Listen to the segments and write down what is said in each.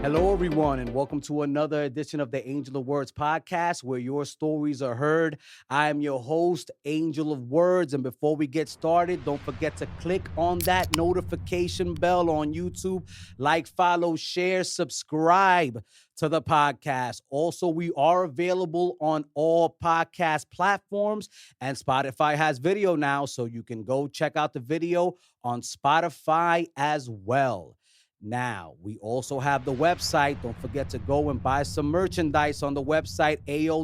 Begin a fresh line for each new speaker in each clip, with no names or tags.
Hello, everyone, and welcome to another edition of the Angel of Words podcast, where your stories are heard. I am your host, Angel of Words. And before we get started, don't forget to click on that notification bell on YouTube. Like, follow, share, subscribe to the podcast. Also, we are available on all podcast platforms, and Spotify has video now, so you can go check out the video on Spotify as well. Now, we also have the website. Don't forget to go and buy some merchandise on the website, AOWENT.com.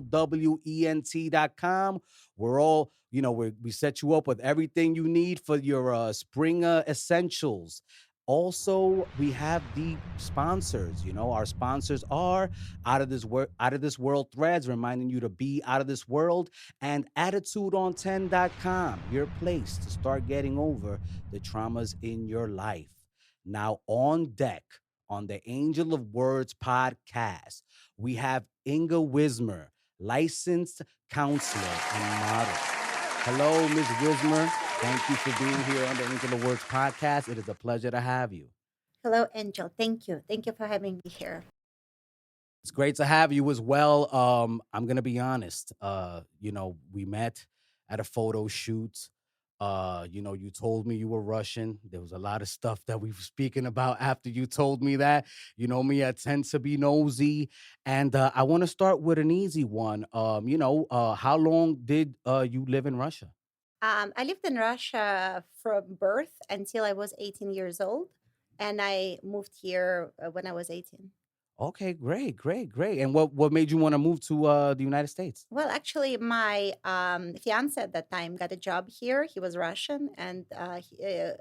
We're all, we set you up with everything you need for your spring essentials. Also, we have the sponsors. Our sponsors are Out of This World Threads, reminding you to be out of this world, and AttitudeOn10.com, your place to start getting over the traumas in your life. Now, on deck on the Angel of Words podcast, we have Inga Wismer, licensed counselor and model. Hello, Ms. Wismer. Thank you for being here on the Angel of Words podcast. It is a pleasure to have you.
Hello, Angel. Thank you. Thank you for having me here.
It's great to have you as well. I'm going to be honest. We met at a photo shoot. You told me you were Russian. There was a lot of stuff that we were speaking about after you told me that. You know me, I tend to be nosy. And I want to start with an easy one. How long did you live in Russia?
I lived in Russia from birth until I was 18 years old, and I moved here when I was 18.
Okay, great. And what made you want to move to the United States?
Well, actually, my fiance at that time got a job here. He was Russian, and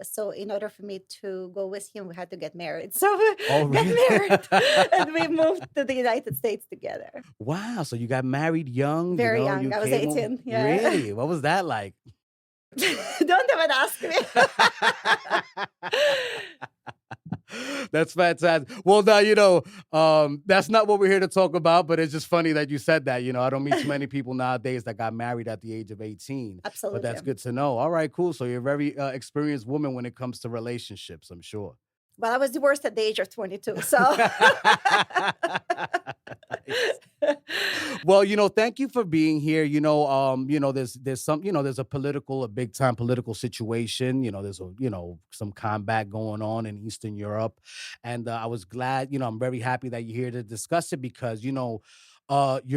so in order for me to go with him, we had to get married. So we
Oh,
got
really?
married, and we moved to the United States together.
Wow. So you got married young,
Very young.
you
I was
came over.
18. Yeah.
Really? What was that like?
Don't even ask me.
That's fantastic. Well, now, that's not what we're here to talk about, but it's just funny that you said that. I don't meet too many people nowadays that got married at the age of 18.
Absolutely.
But that's good to know. All right, cool. So you're a very experienced woman when it comes to relationships, I'm sure.
Well, I was divorced at the age of 22, so.
Well, thank you for being here. There's there's a big time political situation. There's some combat going on in Eastern Europe, and I was glad. I'm very happy that you're here to discuss it because you're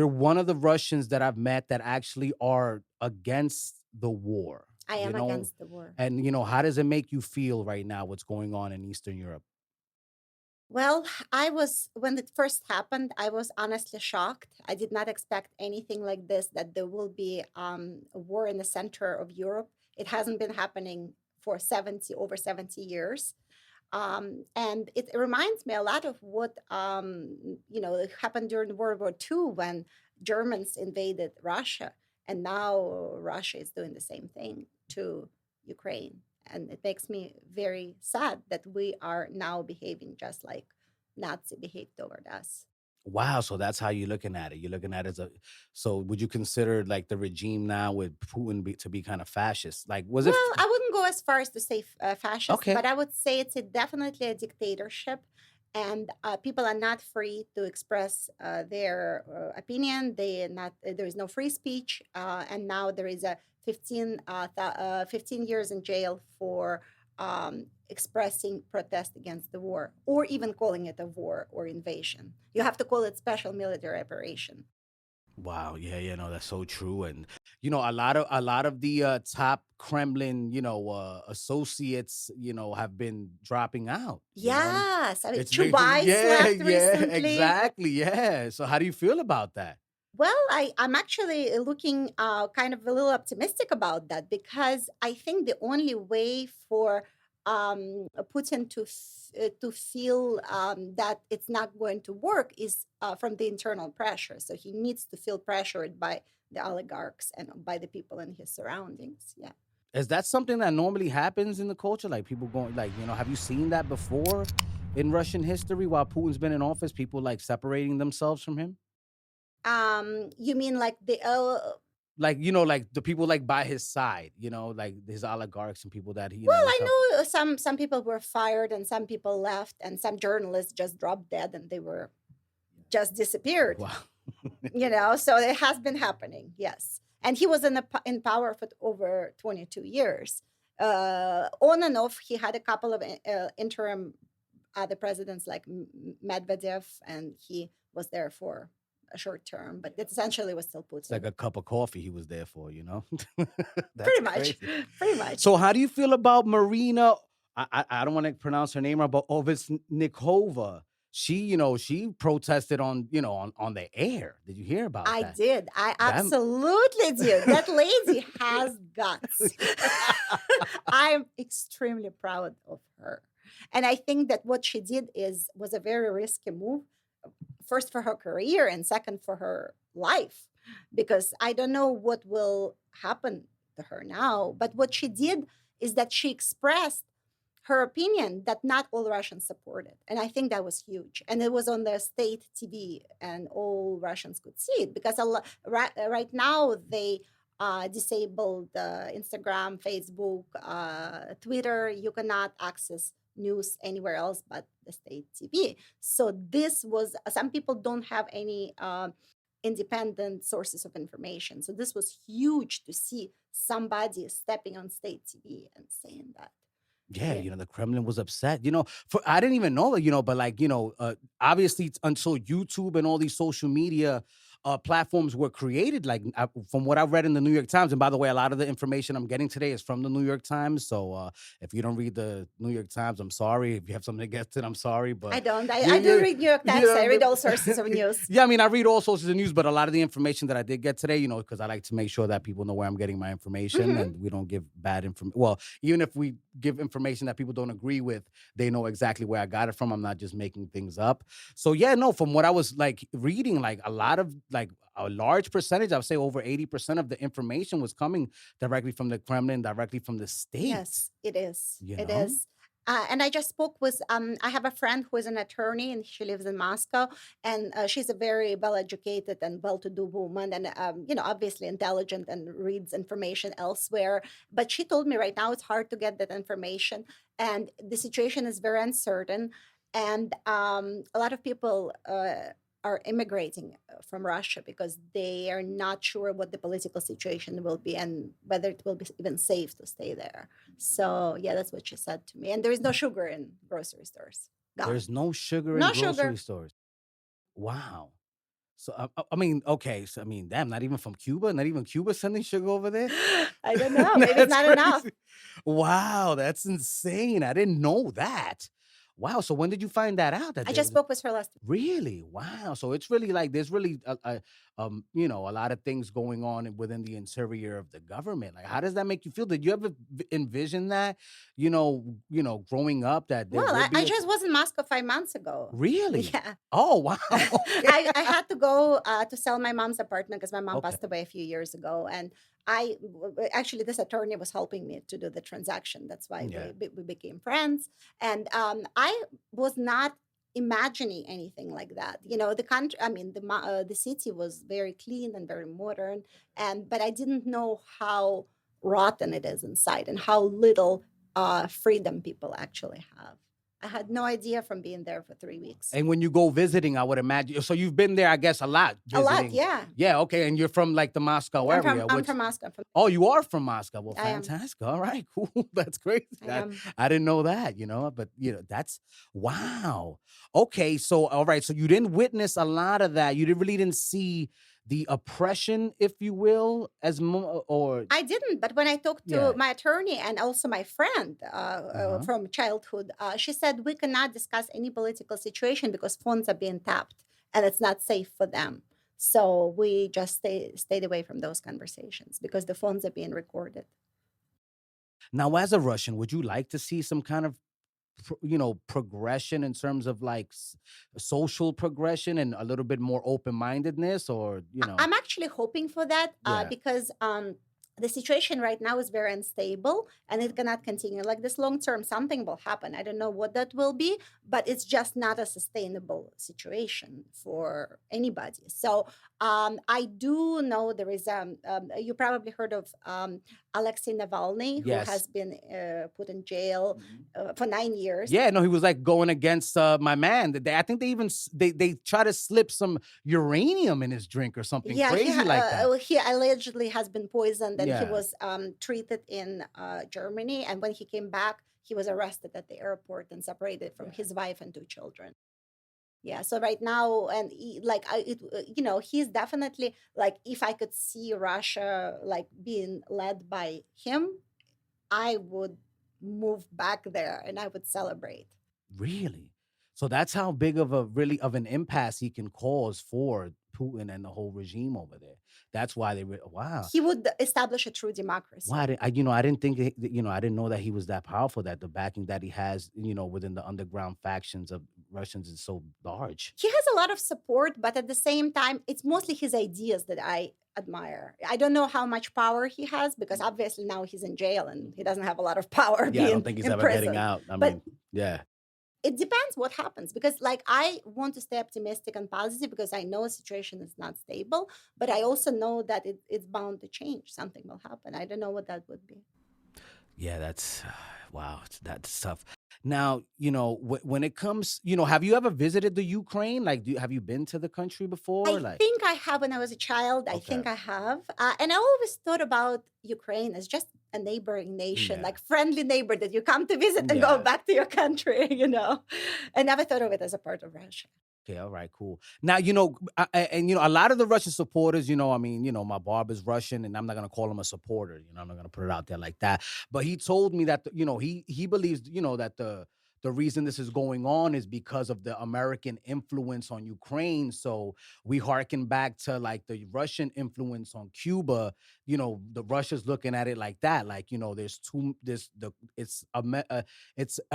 one of the Russians that I've met that actually are against the war.
I am against the war.
And how does it make you feel right now? What's going on in Eastern Europe?
Well, when it first happened, I was honestly shocked. I did not expect anything like this, that there will be a war in the center of Europe. It hasn't been happening for over 70 years. And it reminds me a lot of what, happened during World War II when Germans invaded Russia. And now Russia is doing the same thing to Ukraine. And it makes me very sad that we are now behaving just like Nazi behaved toward us.
Wow, so that's how you're looking at it. You're looking at it so would you consider like the regime now with Putin to be kind of fascist? Like, was it?
Well, I wouldn't go as far as to say fascist,
Okay.
but I would say it's definitely a dictatorship, and people are not free to express their opinion. There is no free speech, and now there is a 15 years in jail for expressing protest against the war, or even calling it a war or invasion. You have to call it special military operation.
Wow, yeah, no, that's so true. And a lot of the top Kremlin, associates, have been dropping out.
Yes, I mean,
It's been,
Chubais left recently.
exactly, yeah. So how do you feel about that?
Well, I'm actually looking kind of a little optimistic about that, because I think the only way for Putin to feel that it's not going to work is from the internal pressure. So he needs to feel pressured by the oligarchs and by the people in his surroundings. Yeah.
Is that something that normally happens in the culture? Like people going, like, have you seen that before in Russian history while Putin's been in office? People like separating themselves from him?
You mean like the
Like, like the people like by his side, like his oligarchs and people that
Well,
he was
I
helping.
know some people were fired and some people left and some journalists just dropped dead and they were just disappeared.
Wow.
So it has been happening, yes. And he was in power for over 22 years. On and off, he had a couple of interim other presidents like Medvedev, and he was there for a short term, but it essentially was still
It's like
Putin.
a cup of coffee he was there for, you know? That's
Pretty much,
crazy.
pretty much.
So how do you feel about Marina? I don't want to pronounce her name wrong, but Ovsnikova. She protested on the air. Did you hear about
I
that?
did. I
That
absolutely did. That lady has guts. I'm extremely proud of her. And I think that what she did was a very risky move, first for her career and second for her life, because I don't know what will happen to her now. But what she did is that she expressed her opinion that not all Russians supported. And I think that was huge. And it was on the state TV, and all Russians could see it because right now they disabled Instagram, Facebook, Twitter. You cannot access news anywhere else but the state TV. So this was, some people don't have any independent sources of information. So this was huge to see somebody stepping on state TV and saying that.
Yeah,
Yeah.
the Kremlin was upset. For I didn't even know that, but like, obviously until YouTube and all these social media platforms were created, like from what I read in the New York Times. And by the way, a lot of the information I'm getting today is from the New York Times. So if you don't read the New York Times, I'm sorry. If you have something against it, I'm sorry.
I
But
don't. I do
you,
read New York
you
Times. I read
know,
all sources of news.
yeah, I mean, I read all sources of news, but a lot of the information that I did get today, because I like to make sure that people know where I'm getting my information
Hmm.
and we don't give bad information. Well, even if we give information that people don't agree with, they know exactly where I got it from. I'm not just making things up. So yeah, no, from what I was like reading, like a lot of like a large percentage, I would say over 80% of the information was coming directly from the Kremlin, directly from the state,
Yes, it is.
you
It
know?
is. And I just spoke with, I have a friend who is an attorney and she lives in Moscow. And she's a very well educated and well to do woman. And, obviously intelligent and reads information elsewhere. But she told me right now it's hard to get that information. And the situation is very uncertain. And a lot of people are immigrating from Russia because they are not sure what the political situation will be and whether it will be even safe to stay there. So yeah, that's what she said to me. And there is no sugar in grocery stores. Gone.
There's no sugar in
No
grocery
sugar.
stores. Wow. So I mean, okay, so I mean, damn, not even from Cuba, not even Cuba sending sugar over there.
I don't know. Maybe it's
That's
not enough.
crazy. Wow, that's insane. I didn't know that. Wow. So when did you find that out that
I
there
just
was
spoke with her last week.
really? Wow. So it's really like there's really a lot of things going on within the interior of the government. Like, how does that make you feel? Did you ever envision that, growing up that there
Well,
would
I
be a
just was in Moscow 5 months ago.
really?
Yeah.
Oh, wow. Okay.
I had to go to sell my mom's apartment because my mom
Okay.
passed away a few years ago, and actually this attorney was helping me to do the transaction. That's why
Yeah.
we became friends, and I was not imagining anything like that. The country. I mean, the city was very clean and very modern, and but I didn't know how rotten it is inside and how little freedom people actually have. I had no idea from being there for 3 weeks.
And when you go visiting, I would imagine so you've been there, I guess, a lot
A lot,
visiting.
yeah.
Yeah, okay, and you're from, like, the Moscow
I'm from
area,
I'm
which
from Moscow.
oh, you are from Moscow. Well,
I am.
fantastic. All right, cool. That's crazy.
I
I
am.
I didn't know that, but, that's wow. Okay, so all right, so you didn't witness a lot of that. You didn't see the oppression, if you will, as or
I didn't, but when I talked to
yeah.
my attorney and also my friend
Uh-huh.
from childhood, she said we cannot discuss any political situation because phones are being tapped and it's not safe for them. So we just stayed away from those conversations because the phones are being recorded.
Now, as a Russian, would you like to see some kind of progression in terms of like social progression and a little bit more open mindedness, or
I'm actually hoping for that
yeah.
because the situation right now is very unstable and it cannot continue like this long term. Something will happen. I don't know what that will be, but it's just not a sustainable situation for anybody. So I do know there is you probably heard of Alexei Navalny, who
Yes.
has been put in jail for 9 years.
Yeah, no, he was like going against my man. I think they even they try to slip some uranium in his drink or something
Yeah,
crazy like that.
he allegedly has been poisoned, and he
Yeah,
was treated in Germany. And when he came back, he was arrested at the airport and separated from his wife and two children. Yeah, so right now, and he's definitely like, if I could see Russia like being led by him, I would move back there and I would celebrate.
really. So that's how big of a really of an impasse he can cause for Putin and the whole regime over there. That's why wow.
He would establish a true democracy.
Why did I didn't think I didn't know that he was that powerful, that the backing that he has, within the underground factions of Russians is so large.
He has a lot of support, but at the same time, it's mostly his ideas that I admire. I don't know how much power he has, because obviously now he's in jail and he doesn't have a lot of power
Yeah, I don't
being
think he's
in
ever getting
prison.
out. I
But
mean, yeah.
it depends what happens, because like I want to stay optimistic and positive because I know the situation is not stable, but I also know that it's bound to change. Something will happen. I don't know what that would be.
Yeah, that's wow, that's tough. Now, when it comes, have you ever visited the Ukraine? Like, have you been to the country before?
I
Like,
think I have when I was a child. I
okay,
think I have. And I always thought about Ukraine as just a neighboring nation,
yeah,
like friendly neighbor that you come to visit and go
yeah.
back to your country, you know. I never thought of it as a part of Russia.
Okay, all right, cool. Now, and a lot of the Russian supporters, I mean, my barber's Russian, and I'm not gonna call him a supporter. I'm not gonna put it out there like that. But he told me that he believes that the reason this is going on is because of the American influence on Ukraine. So we harken back to like the Russian influence on Cuba. The Russia's looking at it like that. Like, there's two. It's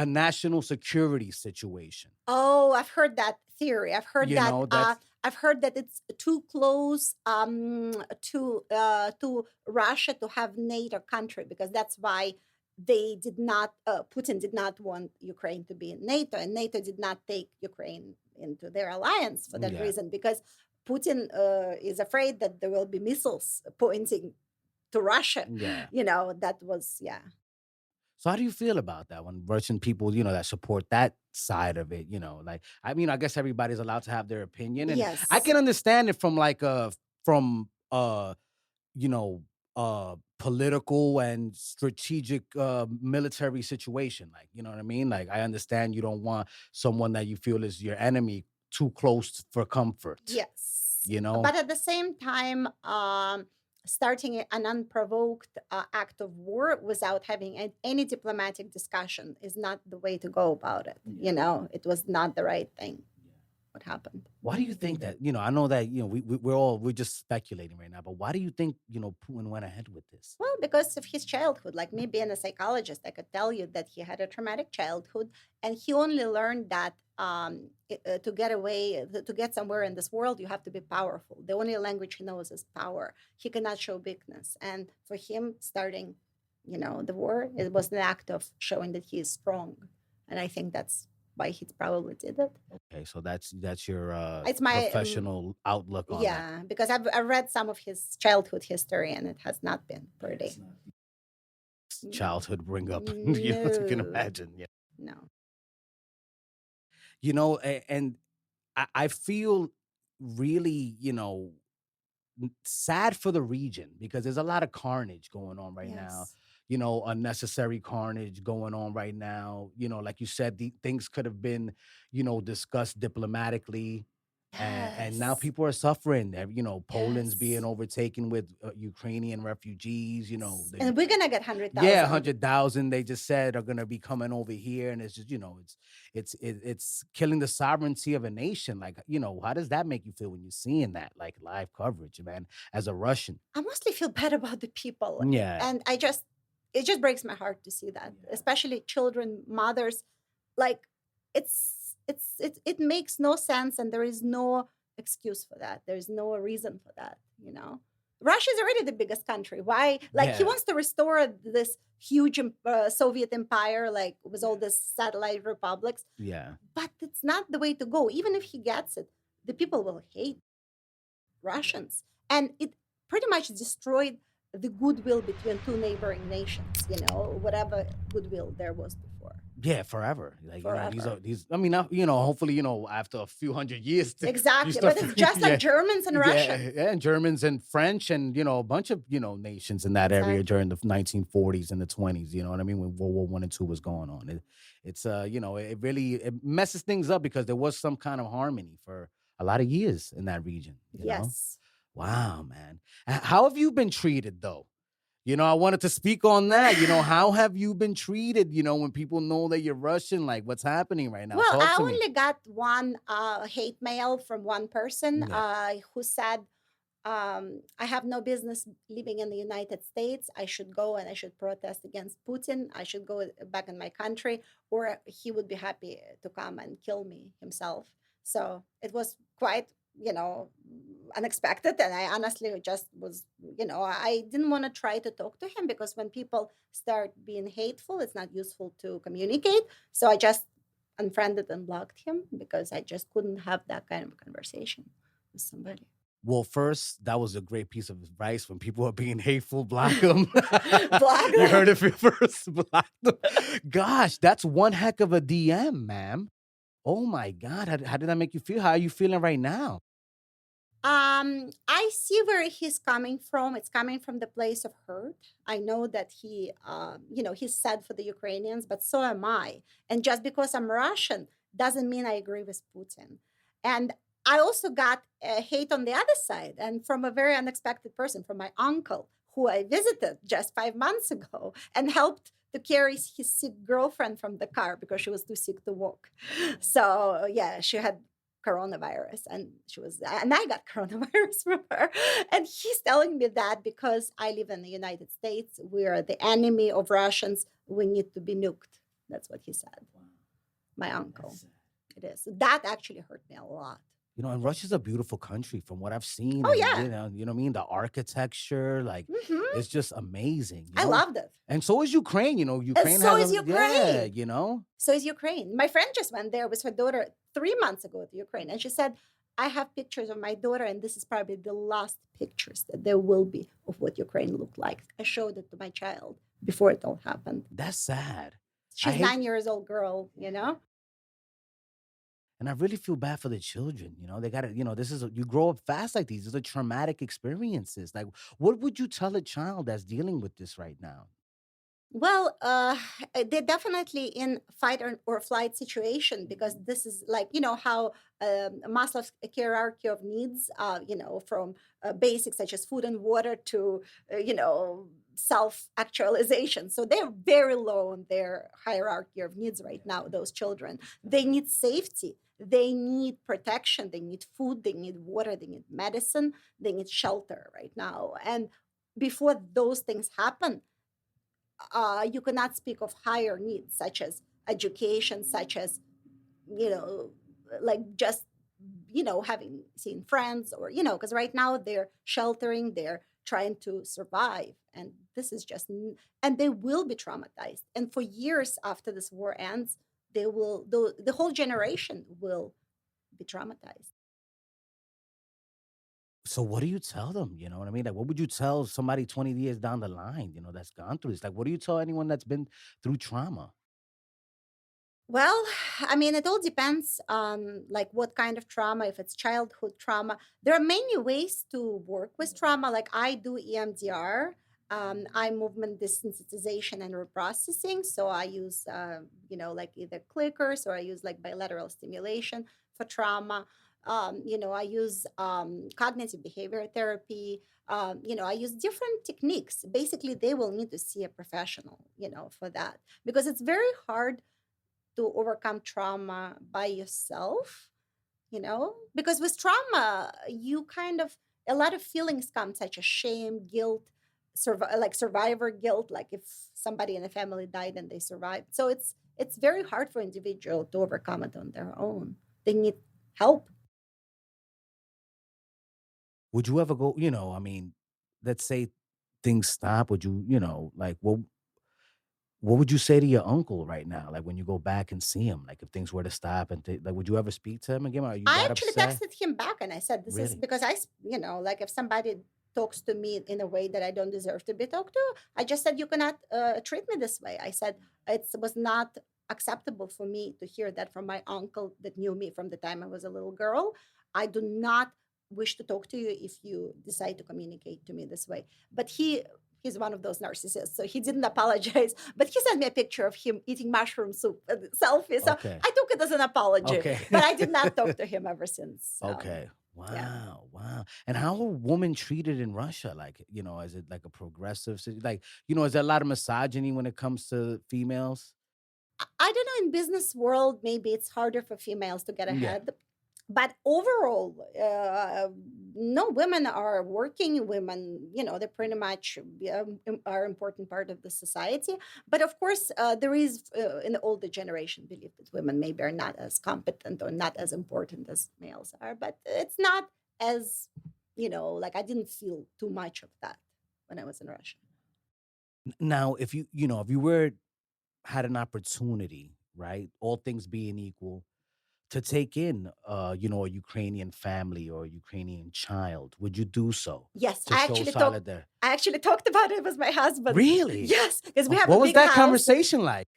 a national security situation.
Oh, I've heard that theory.
That's
I've heard that it's too close to Russia to have NATO country, because that's why they did not Putin did not want Ukraine to be in NATO, and NATO did not take Ukraine into their alliance for that
yeah.
reason, because Putin is afraid that there will be missiles pointing to Russia.
Yeah.
That was, yeah.
So how do you feel about that when Russian people, that support that side of it, like, I mean, I guess everybody's allowed to have their opinion, and I
Yes.
can understand it from like from you know, political and strategic military situation. Like, you know what I mean? Like, I understand you don't want someone that you feel is your enemy too close for comfort,
Yes,
you know?
but at the same time, starting an unprovoked act of war without having any diplomatic discussion is not the way to go about it. It was not the right thing. What happened?
Why do you think that? I know that we're just speculating right now, but why do you think Putin went ahead with this?
Well, because of his childhood. Like me being a psychologist, I could tell you that he had a traumatic childhood, and he only learned that to get away, to get somewhere in this world, you have to be powerful. The only language he knows is power. He cannot show weakness, and for him, starting, the war, it was an act of showing that he is strong, and I think that's why he probably did it.
Okay, so that's your
It's my
professional outlook on that.
yeah, because I've read some of his childhood history, and it has not been pretty.
Childhood bring up, you can
No,
imagine. Yeah.
no.
And I feel really, sad for the region because there's a lot of carnage going on right now.
Yes.
Unnecessary carnage going on right now. Like you said, the things could have been, discussed diplomatically. And now
Yes.
people are suffering. Poland's being
Yes.
overtaken with Ukrainian refugees.
And we're gonna get
Yeah,
100,000.
100,000 they just said are gonna be coming over here, and it's just, it's killing the sovereignty of a nation. Like, how does that make you feel when you're seeing that, like, live coverage, man, as a Russian?
I mostly feel bad about the people.
Yeah.
And it just breaks my heart to see that, especially children, mothers. Like, it makes no sense, and there is no excuse for that. There is no reason for that. Russia is already the biggest country. Why? Like he
Yeah.
wants to restore this huge Soviet empire, like with all
Yeah.
these satellite republics.
Yeah.
But it's not the way to go. Even if he gets it, the people will hate
Yeah.
Russians, and it pretty much destroyed the goodwill between two neighboring nations. Whatever goodwill there was before,
Yeah, forever. Like, these are
forever.
these I mean, hopefully, after a few hundred years you
Exactly,
start
but it's just like
yeah.
Germans and
Yeah,
Russians.
yeah, and Germans and French and, a bunch of, nations in that area
Exactly.
during the 1940s and the 20s, you know what I mean, when World War 1 and 2 was going on. It's it really it messes things up because there was some kind of harmony for a lot of years in that region.
Yes.
Wow, man. How have you been treated though? I wanted to speak on that. How have you been treated, when people know that you're Russian? Like, what's happening right now?
Well,
Talk
I
to me.
only got one hate mail from one person
Yeah.
who said, I have no business living in the United States. I should go and I should protest against Putin. I should go back in my country, or he would be happy to come and kill me himself. So it was quite, unexpected. And I honestly just was, I didn't want to try to talk to him because when people start being hateful, it's not useful to communicate. So I just unfriended and blocked him because I just couldn't have that kind of conversation with somebody.
Well, first, that was a great piece of advice. When people are being hateful, block them.
Block
You
them.
heard it here first. Block them. Gosh, that's one heck of a DM, ma'am. Oh my God. How did that make you feel? How are you feeling right now?
I see where he's coming from. It's coming from the place of hurt. I know that he's sad for the Ukrainians, but so am I. And just because I'm Russian doesn't mean I agree with Putin. And I also got hate on the other side, and from a very unexpected person, from my uncle, who I visited just 5 months ago and helped to carry his sick girlfriend from the car because she was too sick to walk. So yeah, she had coronavirus, and I got coronavirus from her, and he's telling me that because I live in the United States, we are the enemy of Russians, we need to be nuked. That's what he said,
Wow,
my uncle.
that's sad.
It is that actually hurt me a lot.
And Russia's a beautiful country from what I've seen,
Oh
and
yeah.
you know what I mean. The architecture, like,
Hmm.
it's just amazing.
I loved it.
And so is Ukraine.
And
Ukraine
so
has
is
a yeah.
Ukraine. So is Ukraine. My friend just went there with her daughter 3 months ago to Ukraine, and she said, I have pictures of my daughter, and this is probably the last pictures that there will be of what Ukraine looked like. I showed it to my child before it all happened.
That's sad. I
She's
hate
9 years old girl.
And I really feel bad for the children. They got to, you grow up fast like these. These are traumatic experiences. Like, what would you tell a child that's dealing with this right now?
Well, they're definitely in fight or flight situation because this is like how Maslow's hierarchy of needs, from basics such as food and water to self actualization. So they're very low on their hierarchy of needs right now. Those children, they need safety, they need protection, they need food, they need water, they need medicine, they need shelter right now, and before those things happen, you cannot speak of higher needs such as education, such as you know like just having seen friends, or because right now they're sheltering, they're trying to survive, and this is just and they will be traumatized, and for years after this war ends, the whole generation will be traumatized.
So what do you tell them? You know what I mean? Like, what would you tell somebody 20 years down the line, that's gone through this? Like, what do you tell anyone that's been through trauma?
Well, I mean, it all depends on like what kind of trauma. If it's childhood trauma, there are many ways to work with trauma. Like I do EMDR, eye movement desensitization and reprocessing. So I use, like either clickers, or I use like bilateral stimulation for trauma. I use cognitive behavior therapy. I use different techniques. Basically, they will need to see a professional, for that, because it's very hard to overcome trauma by yourself, because with trauma, you kind of, a lot of feelings come, such as shame, guilt, like survivor guilt, like if somebody in the family died and they survived. So it's very hard for individual to overcome it on their own. They need help.
Would you ever go, I mean, let's say things stop, would you, like what would you say to your uncle right now? Like when you go back and see him, like if things were to stop and like, would you ever speak to him again? Are you
I
that
actually
upset?
texted him back and I said, this is
Really?
because like if somebody talks to me in a way that I don't deserve to be talked to, I just said, you cannot treat me this way. I said, it was not acceptable for me to hear that from my uncle that knew me from the time I was a little girl. I do not wish to talk to you if you decide to communicate to me this way. But he's one of those narcissists, so he didn't apologize. But he sent me a picture of him eating mushroom soup, selfie. So
Okay.
I took it as an apology,
Okay.
but I did not talk to him ever since.
Okay.
Yeah.
Wow. Wow. And how are women treated in Russia? Like, is it like a progressive like, is there a lot of misogyny when it comes to females?
I don't know, in business world, maybe it's harder for females to get
Yeah.
ahead. But overall, no, women are working. Women, they pretty much are important part of the society. But of course, there is in the older generation belief that women maybe are not as competent or not as important as males are. But it's not as, like I didn't feel too much of that when I was in Russia.
Now, if you were had an opportunity, right? All things being equal, to take in a Ukrainian family or a Ukrainian child, would you do so
Yes,
to show solidarity?
I actually talked about it with my husband.
Really?
Yes, because we have a
What was
big
that
house.
conversation like?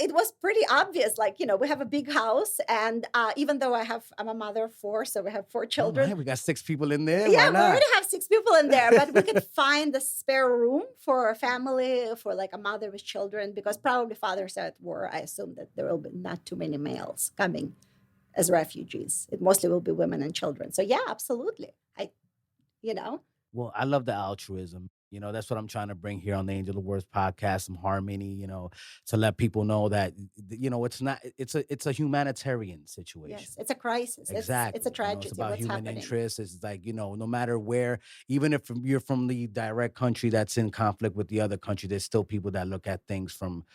It was pretty obvious. Like, we have a big house, and even though I'm a mother of four, so we have four
All
children.
right, we got 6 people in there. Why
Yeah, we
not?
already have six people in there, but we could find a spare room for a family, for like a mother with children, because probably fathers are at war. I assume that there will be not too many males coming as refugees. It mostly will be women and children. So yeah, absolutely. You know,
Well, I love the altruism. That's what I'm trying to bring here on the Angel of Words podcast, some harmony, to let people know that it's not it's a humanitarian situation.
yes, it's a crisis. It's a
Exactly. It's
tragedy.
about
What's
human
happening?
interests. It's like, no matter where, even if you're from the direct country that's in conflict with the other country, there's still people that look at things from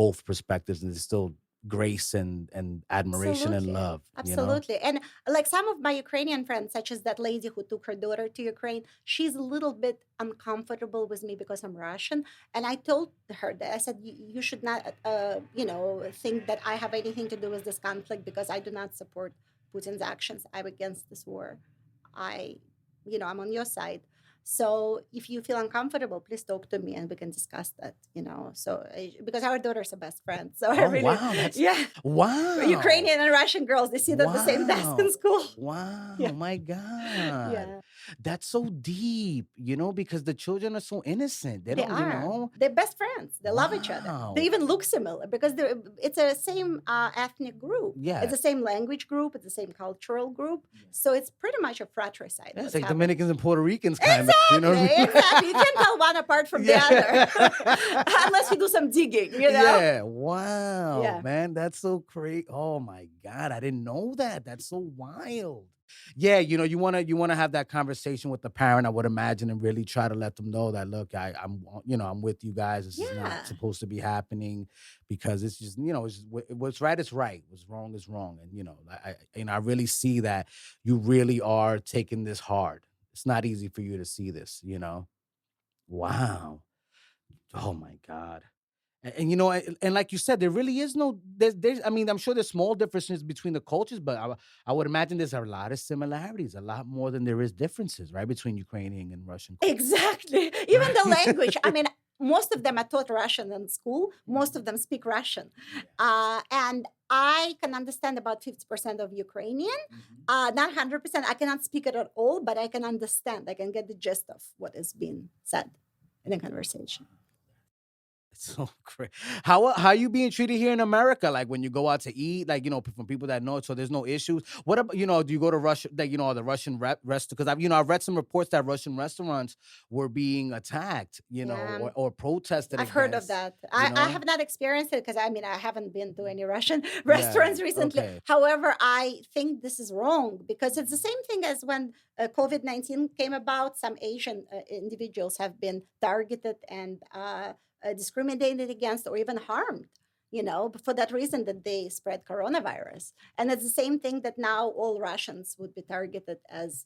both perspectives, and there's still grace and admiration and
Absolutely.
love.
Absolutely. And like some of my Ukrainian friends, such as that lady who took her daughter to Ukraine, she's a little bit uncomfortable with me because I'm Russian. And I told her that I said, you should not, think that I have anything to do with this conflict because I do not support Putin's actions. I'm against this war. I, I'm on your side. So if you feel uncomfortable, please talk to me and we can discuss that. So because our daughters are best friends. So I
Oh,
really,
wow, that's
yeah.
wow.
Ukrainian and Russian girls, they sit at the same desk in
Wow.
school.
Wow,
Yeah.
my God.
Yeah.
That's so deep, because the children are so innocent. They
They
don't,
are. They're best friends. They love each other. They
Wow.
even look similar because it's a same ethnic group. It's
Yeah.
the same language group. It's the same cultural group. So it's pretty much a fratricide
Yeah, it's
what's
like
happening.
Dominicans and Puerto Ricans kind of,
Exactly, exactly. You can't tell one apart from the other
Yeah.
unless you do some digging.
Yeah. Wow,
Yeah.
man. That's so crazy. Oh my God. I didn't know that. That's so wild. Yeah, you wanna have that conversation with the parent, I would imagine, and really try to let them know that look, I'm with you guys. This is not
Yeah.
supposed to be happening because it's just, it's just, what's right is right, what's wrong is wrong. And I really see that you really are taking this hard. It's not easy for you to see this. Wow. Oh my God. And like you said, there really is no there's I mean, I'm sure there's small differences between the cultures, but I would imagine there's a lot of similarities, a lot more than there is differences, right, between Ukrainian and Russian culture,
Exactly. Even the language. I mean, most of them are taught Russian in school. Most of them speak Russian. And I can understand about 50% of Ukrainian, not 100%. I cannot speak it at all, but I can understand. I can get the gist of what is being said in a conversation.
It's so great. How are you being treated here in America? Like when you go out to eat, like from people that know it, so there's no issues. What about do you go to Russia? That the Russian rest because I've read some reports that Russian restaurants were being attacked,
Yeah.
or protested
I've heard of
against,
that.
you
I
know.
have not experienced it because I haven't been to any Russian
Yeah.
restaurants recently.
Okay.
However, I think this is wrong because it's the same thing as when COVID-19 came about. Some Asian individuals have been targeted and discriminated against or even harmed. For that reason that they spread coronavirus. And it's the same thing that now all Russians would be targeted as,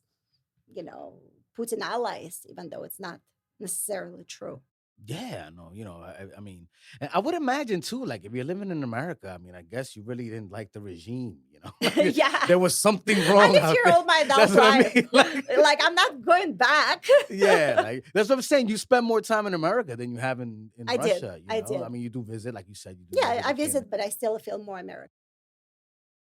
you know, Putin allies, even though it's not necessarily true.
Yeah, no, I mean, and I would imagine too, like if you're living in America, I mean, I guess you really didn't like the regime, like
Yeah.
there was something
I
wrong
lived
out
here
there.
all my adult
That's what I
life.
mean. Like,
Like, I'm not going back.
yeah, like that's what I'm saying. You spend more time in America than you have in
I did.
Russia.
I
I
did.
mean, you do visit, like you said, you do
Yeah,
visit
I
in
visit, but
Canada.
I still feel more American.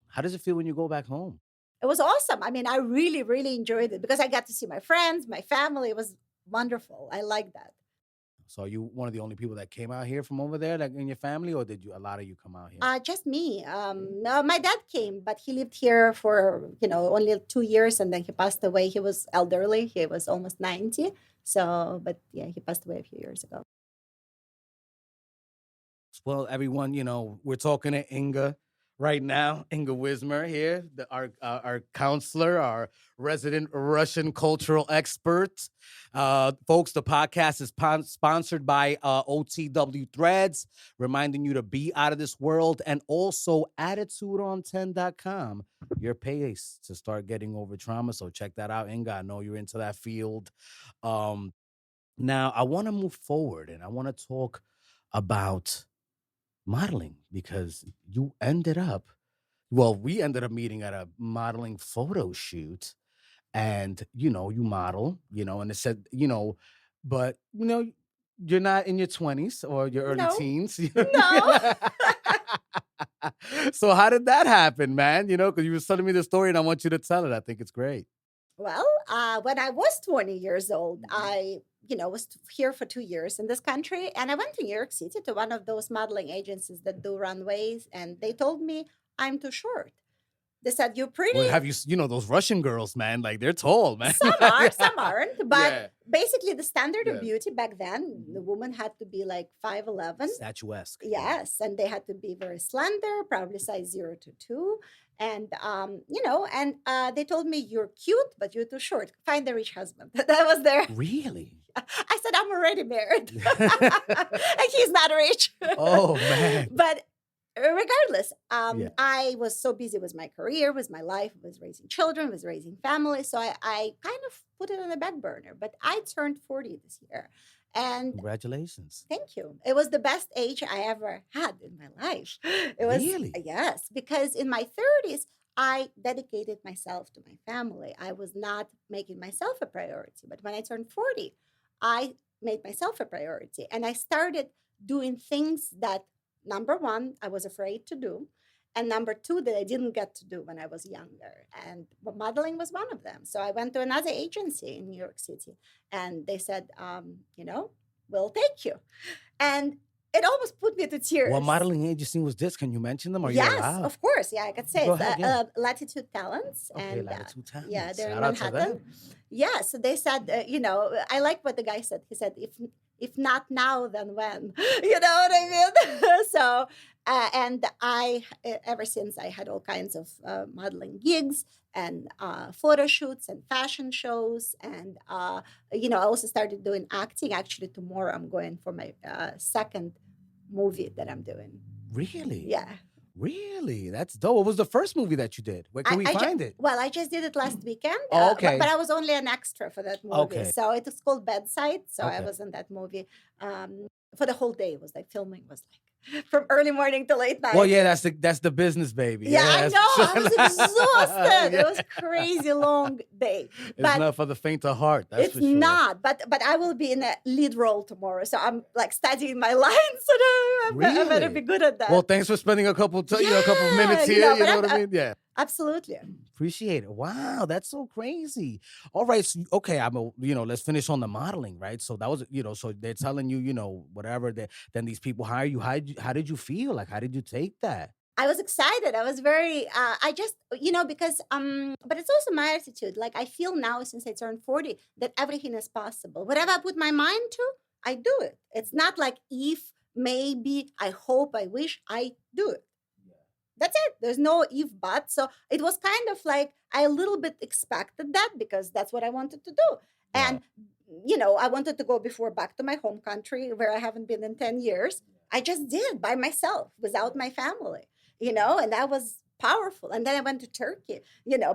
How does it feel when you go back home?
It was awesome. I mean, I really, really enjoyed it because I got to see my friends, my family. It was wonderful. I like that.
So are you one of the only people that came out here from over there, like in your family, or did a lot of you come out here?
Just me.
Yeah.
No, my dad came, but he lived here for only 2 years, and then he passed away. He was elderly. He was almost 90. So, but yeah, he passed away a few years ago.
Well, everyone, we're talking to Inga right now. Inga Wismer here, our counselor, our resident Russian cultural expert. Folks, the podcast is sponsored by OTW Threads, reminding you to be out of this world, and also attitudeon10.com, your pace to start getting over trauma. So check that out, Inga. I know you're into that field. Now, I want to move forward, and I want to talk about modeling, because we ended up meeting at a modeling photo shoot, and you model, and it said, but you're not in your 20s or your early
No,
teens.
no.
So how did that happen, man? Because you were telling me the story and I want you to tell it. I think it's great.
Well, when I was 20 years old, I, was here for 2 years in this country. And I went to New York City to one of those modeling agencies that do runways. And they told me I'm too short. They said, "You're pretty."
Well, have those Russian girls, man, like they're tall, man.
Some are, some aren't. But
Yeah.
basically, the standard
Yeah.
of beauty back then, the woman had to be like 5'11".
Statuesque.
Yes, and they had to be very slender, probably size 0 to 2. And they told me, "You're cute, but you're too short. Find a rich husband." That was their.
Really?
I said, "I'm already married," and he's not rich.
Oh, man.
But regardless,
Yeah.
I was so busy with my career, with my life, was raising children, was raising family. So I kind of put it on the back burner. But I turned 40 this year. And
Congratulations.
thank you. It was the best age I ever had in my life. It was,
Really?
yes, because in my 30s, I dedicated myself to my family. I was not making myself a priority. But when I turned 40, I made myself a priority. And I started doing things that, number one, I was afraid to do. And number two, that I didn't get to do when I was younger. And modeling was one of them. So I went to another agency in New York City, and they said, we'll take you. And it almost put me to tears.
What modeling agency was this? Can you mention them? Are you
Yes,
allowed?
of course. Yeah, I could say
Go
it's
ahead, yeah.
Latitude Talents.
Okay,
and
Latitude Talents.
yeah, they're in
Shout out to
Manhattan.
them.
Yeah, so they said, I like what the guy said. He said, if not now, then when? You know what I mean? So, and I, ever since, I had all kinds of modeling gigs and photo shoots and fashion shows. And, I also started doing acting. Actually, tomorrow I'm going for my second movie that I'm doing.
Really?
Yeah.
Really? That's dope. What was the first movie that you did? Where can we find it?
Well, I just did it last weekend.
Oh, okay.
But I was only an extra for that movie.
Okay.
So it was called Bedside. So I
Okay.
was in that movie for the whole day. It was like filming was like from early morning to late night.
Well, yeah, that's the business, baby.
Yeah, I
that's
know.
for
I was
sure.
exhausted.
Yeah.
It was crazy long day.
It's
But
not for the faint of heart. That's
it's
for sure.
not. But I will be in a lead role tomorrow. So I'm like studying my lines. So I better
Really?
be good at that.
Well, thanks for spending a couple of minutes here.
Yeah,
You
but
know what I mean? Yeah.
Absolutely.
Appreciate it. Wow, that's so crazy. All right, so, okay, let's finish on the modeling, right? So that was, so they're telling you, whatever. Then these people hire you. How did you feel? Like, how did you take that?
I was excited. I was very, I just, because, but it's also my attitude. Like, I feel now since I turned 40 that everything is possible. Whatever I put my mind to, I do it. It's not like if, maybe, I hope, I wish, I do it. That's it. There's no if but. So it was kind of like I a little bit expected that because that's what I wanted to do. And, I wanted to go back to my home country where I haven't been in 10 years. I just did by myself without my family, and that was powerful. And then I went to Turkey,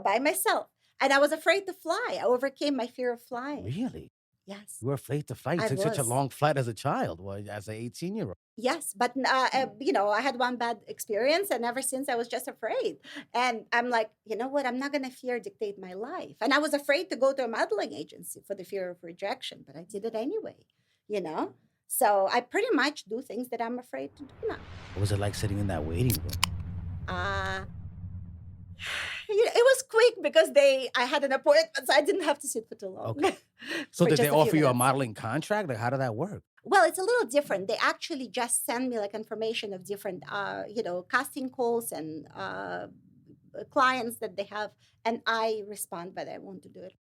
by myself. And I was afraid to fly. I overcame my fear of flying.
Really?
Yes,
You were afraid to fly? You
I
took such a
was.
long flight as a child, well, as an 18-year-old.
Yes, but I had one bad experience, and ever since I was just afraid. And I'm like, you know what? I'm not gonna fear dictate my life. And I was afraid to go to a modeling agency for the fear of rejection, but I did it anyway. You know, so I pretty much do things that I'm afraid to do now.
What was it like sitting in that waiting room?
Uh it was quick because I had an appointment, so I didn't have to sit for too long.
Okay. So
For
did they
just a few
offer you a
minutes.
modeling contract? Like, how did that work?
Well, it's a little different. They actually just send me like information of different, casting calls and clients that they have, and I respond, but I want to do it.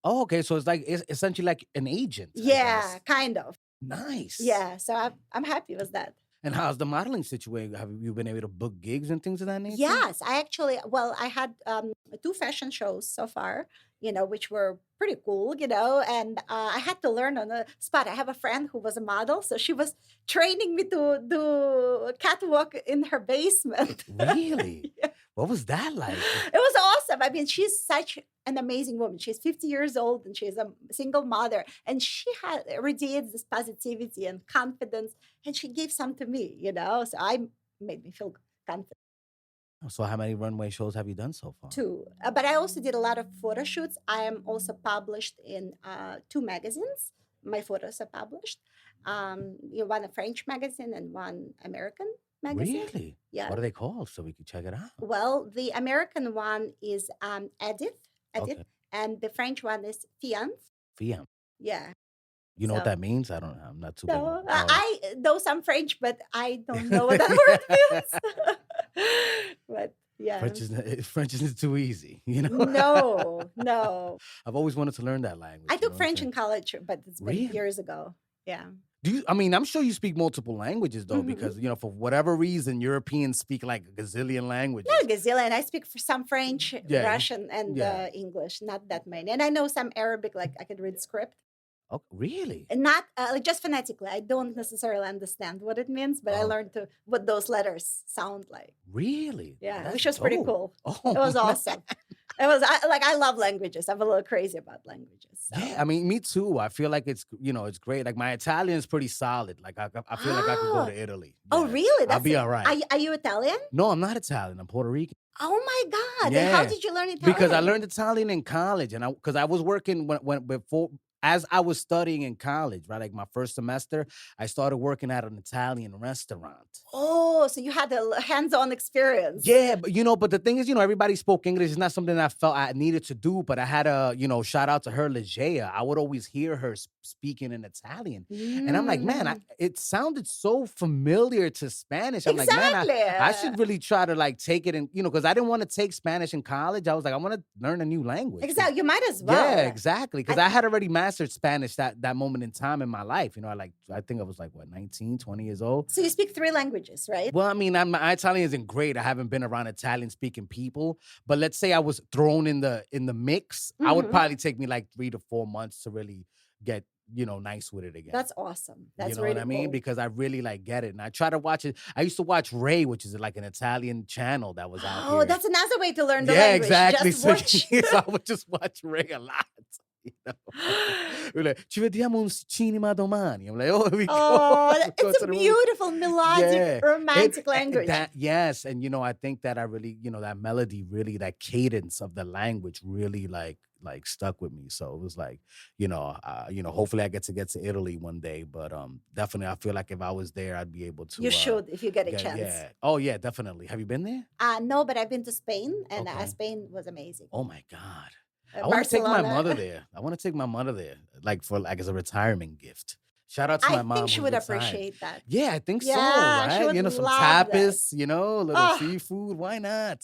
Oh, okay. So it's essentially like an agent, I
Yeah,
guess.
kind of.
Nice.
Yeah, so I'm happy with that.
And how's the modeling situation? Have you been able to book gigs and things of that nature?
Yes, I had two fashion shows so far, which were pretty cool, and I had to learn on the spot. I have a friend who was a model, so she was training me to do catwalk in her basement.
Really?
Yeah.
What was that like?
It was awesome. I mean, she's such an amazing woman. She's 50 years old and she's a single mother. And she radiates this positivity and confidence. And she gave some to me. So I made me feel confident
So how many runway shows have you done so far?
too. But I also did a lot of photo shoots. I am also published in two magazines. My photos are published. One a French magazine and one American magazine.
Really?
Yeah.
What are they called so we can check it out?
Well, the American one is Edith,
Okay.
and the French one is Fiance.
VM.
Yeah.
You know what
So
that means? I don't know. I'm not too big on
no,
Oh,
I know some French, but I don't know what that word means. But yeah,
French isn't too easy, you know?
no.
I've always wanted to learn that language.
I
You know
took
what I'm
French
saying?
in college, but it's been
Really?
years ago. Yeah.
I mean, I'm sure you speak multiple languages though,
Mhm.
because for whatever reason, Europeans speak like a gazillion languages.
Not a gazillion. I speak for some French,
Yeah,
Russian, and
yeah.
English. Not that many, and I know some Arabic. Like I could read script.
Oh, really?
And not like just phonetically. I don't necessarily understand what it means, but I
Oh,
learned what those letters sound like.
really?
Yeah,
That's
which was pretty
dope.
cool.
Oh,
It was
man.
awesome. I love languages. I'm a little crazy about languages. So.
Yeah, I mean, me too. I feel like it's great. Like my Italian is pretty solid. Like I feel like I could go to Italy.
Oh,
Yeah,
really?
I'll be all
Are
right.
you Italian?
No, I'm not Italian. I'm Puerto Rican.
Oh my God! And how
Yeah,
did you learn
because I
Italian?
learned Italian in college, and because I was working when before as I was studying in college, right? Like my first semester, I started working at an Italian restaurant.
Oh, so you had a hands-on experience.
Yeah, but the thing is, everybody spoke English. It's not something that I felt I needed to do, but I had shout out to her, Legea. I would always hear her speaking in Italian. And I'm like, man,
Mm.
it sounded so familiar to Spanish. I'm like, man, I
Exactly.
should really try to like take it and, because I didn't want to take Spanish in college. I was like, I want to learn a new language.
Exactly. You might as well.
Yeah, exactly. Because
I-
I had already mastered Spanish that moment in time in my life. I think I was like, what, 19, 20 years old?
So you speak 3 languages, right?
Well, I mean, my Italian isn't great. I haven't been around Italian speaking people, but let's say I was thrown in the mix. I would
Mhm.
probably take me like 3 to 4 months to really get nice with it again.
That's awesome. That's
You know
really
what I mean?
cool.
Because I really like get it, and I try to watch it. I used to watch Ray, which is like an Italian channel that was out
Oh,
here.
that's another way to learn the
Yeah,
language.
exactly.
Just
So,
watch.
so I would just watch Ray a lot. We're like, ci vediamo un cinema domani. I'm like, oh, we go.
Oh,
Go
it's
to
a
the movie.
beautiful, melodic,
Yeah.
romantic language.
Yes, and I think that I really, that melody really, that cadence of the language really like stuck with me. So it was like, hopefully I get to Italy one day, but definitely I feel like if I was there, I'd be able to.
You should if you get a chance.
Yeah. Oh yeah, definitely. Have you been there?
No, but I've been to Spain, and
Okay.
Spain was amazing.
Oh my God. I want to take my mother there. I want to take my mother there, like as a retirement gift. Shout out to my
I
mom.
think she
who's
would
retired.
appreciate that.
Yeah, I think so,
Yeah, she
right?
would
Some
love that.
tapas, a little
Ah.
seafood. Why not?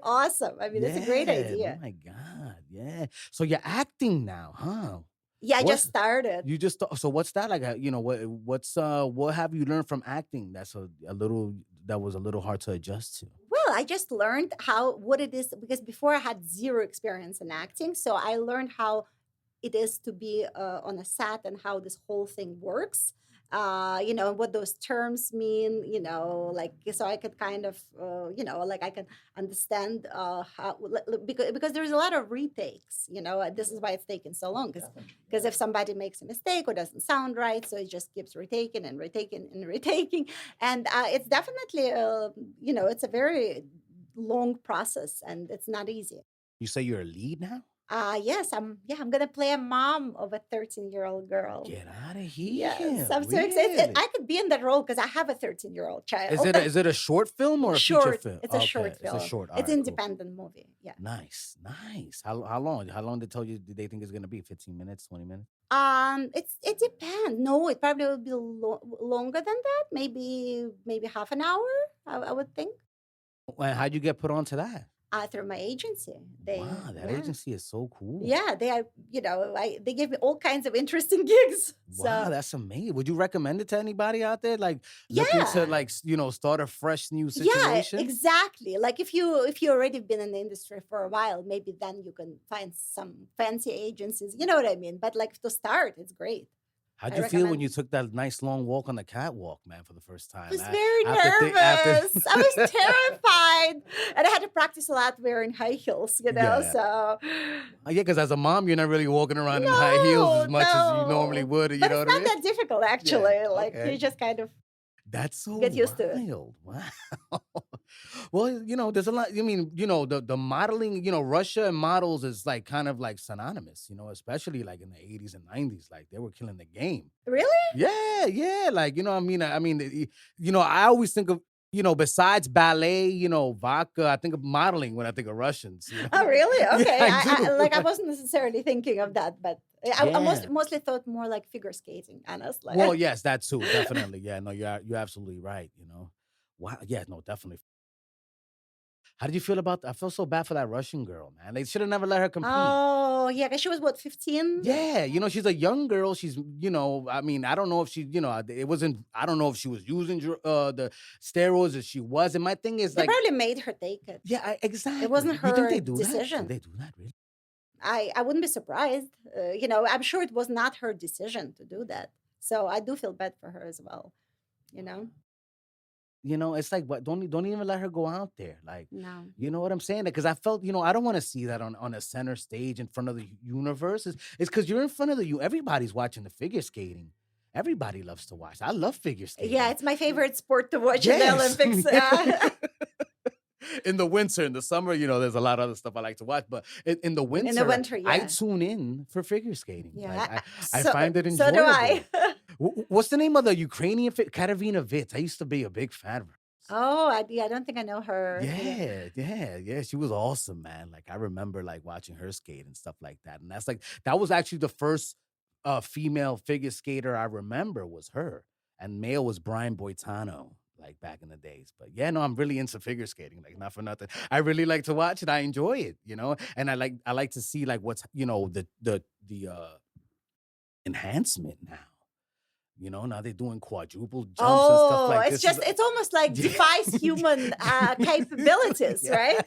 Awesome. I mean, that's a great
Yeah,
idea.
Oh my God. Yeah. So you're acting now, huh?
Yeah, I
What's-
just started.
You just so what's that like? What have you learned from acting that was a little hard to adjust to?
Well, I just learned what it is because before I had zero experience in acting. So I learned how it is to be on a set and how this whole thing works. what those terms mean, like so I could kind of, like I can understand how, because there's a lot of retakes, this is why it's taking so long, because if somebody makes a mistake or doesn't sound right, so it just keeps retaking and retaking and retaking. And it's definitely, it's a very long process and it's not easy.
You say you're a lead now?
Yes, I'm gonna play a mom of a 13-year-old girl.
Get out of
Yes,
here.
I'm so excited.
Really?
I could be in that role because I have a 13-year-old
Is
child.
it a short film or a feature
Short.
film?
It's a
Okay,
short
it's a
film.
short. All
It's
right,
an
cool.
independent movie. Yeah.
Nice, nice. How long? How long did tell you did they think it's gonna be? 15 minutes, 20 minutes?
It depends. No, it probably will be longer than that. Maybe half an hour. I would think.
And how'd you get put onto that?
Through my agency.
Wow, that
Yeah.
agency is so cool.
Yeah, they are, they give me all kinds of interesting gigs.
Wow,
So
that's amazing. Would you recommend it to anybody out there, like looking to
yeah.
start a fresh new
Yeah,
situation?
exactly. Like if you already been in the industry for a while, maybe then you can find some fancy agencies. You know what I mean? But like to start, it's great.
How'd
I
you feel when
recommend
you
it.
took that nice long walk on the catwalk, man, for the first
I
time?
was very
After
nervous. I was terrified. And I had to practice a lot wearing high heels,
yeah.
so
Yeah, because as a mom, you're not really walking around in high heels as
no,
much as you normally
no.
would, you
But
know
it's
what I
not
mean?
that difficult
Yeah.
actually. Like you
Okay.
just kind of
That's so
get used to it.
wild. Wow. Well, there's a lot. I mean, the modeling, Russia and models is like kind of like synonymous, especially like in the 80s and 90s. Like they were killing the game.
Really?
Yeah, yeah. Like, I always think of, besides ballet, vodka, I think of modeling when I think of Russians.
Oh, really?
Yeah,
Okay.
I
I
do.
like I wasn't necessarily thinking of that, but I
Yeah.
mostly thought more like figure skating, honestly.
Well, yes, that too. Definitely. Yeah, no, you're absolutely right. Wow. Yeah, no, definitely. How did you feel about I felt so bad for that Russian girl, man. They should have never let her compete.
Oh, yeah, 'cause she was what, 15?
Yeah, she's a young girl. I mean, I don't know if it wasn't, I don't know if she was using the steroids or she wasn't. My thing is
They
like,
probably made her take it.
yeah,
It
exactly.
wasn't
You think
her
they do that? Do
decision.
they do that really?
I wouldn't be surprised. I'm sure it was not her decision to do that. So I do feel bad for her as well, you know?
It's like, what? Don't even let her go out there. Like,
No.
you know what I'm saying? Because I felt, I don't want to see that on a center stage in front of the universe. It's because you're in front of everybody's watching the figure skating. Everybody loves to watch. I love figure
Yeah,
skating.
it's my favorite sport to watch in the
Yes.
Olympics.
In the winter, in the summer, there's a lot of other stuff I like to watch. But in the
In the
winter,
winter,
I
yeah.
tune in for figure skating. Like
Yeah.
I
So
find it
so do I.
enjoyable. What's the name of the Ukrainian Katarina Vits? I used to be a big fan of her.
Oh, I don't think I know her.
Yeah, yeah, yeah. She was awesome, man. Like I remember like watching her skate and stuff like that. And that was actually the first female figure skater I remember was her. And male was Brian Boitano, like back in the days. But yeah, no, I'm really into figure skating, like not for nothing. I really like to watch it. I enjoy it. And I like to see like what's the enhancement now. Now they're doing quadruple jumps and stuff
Oh,
like this.
it's almost like defies human capabilities,
Yeah,
right?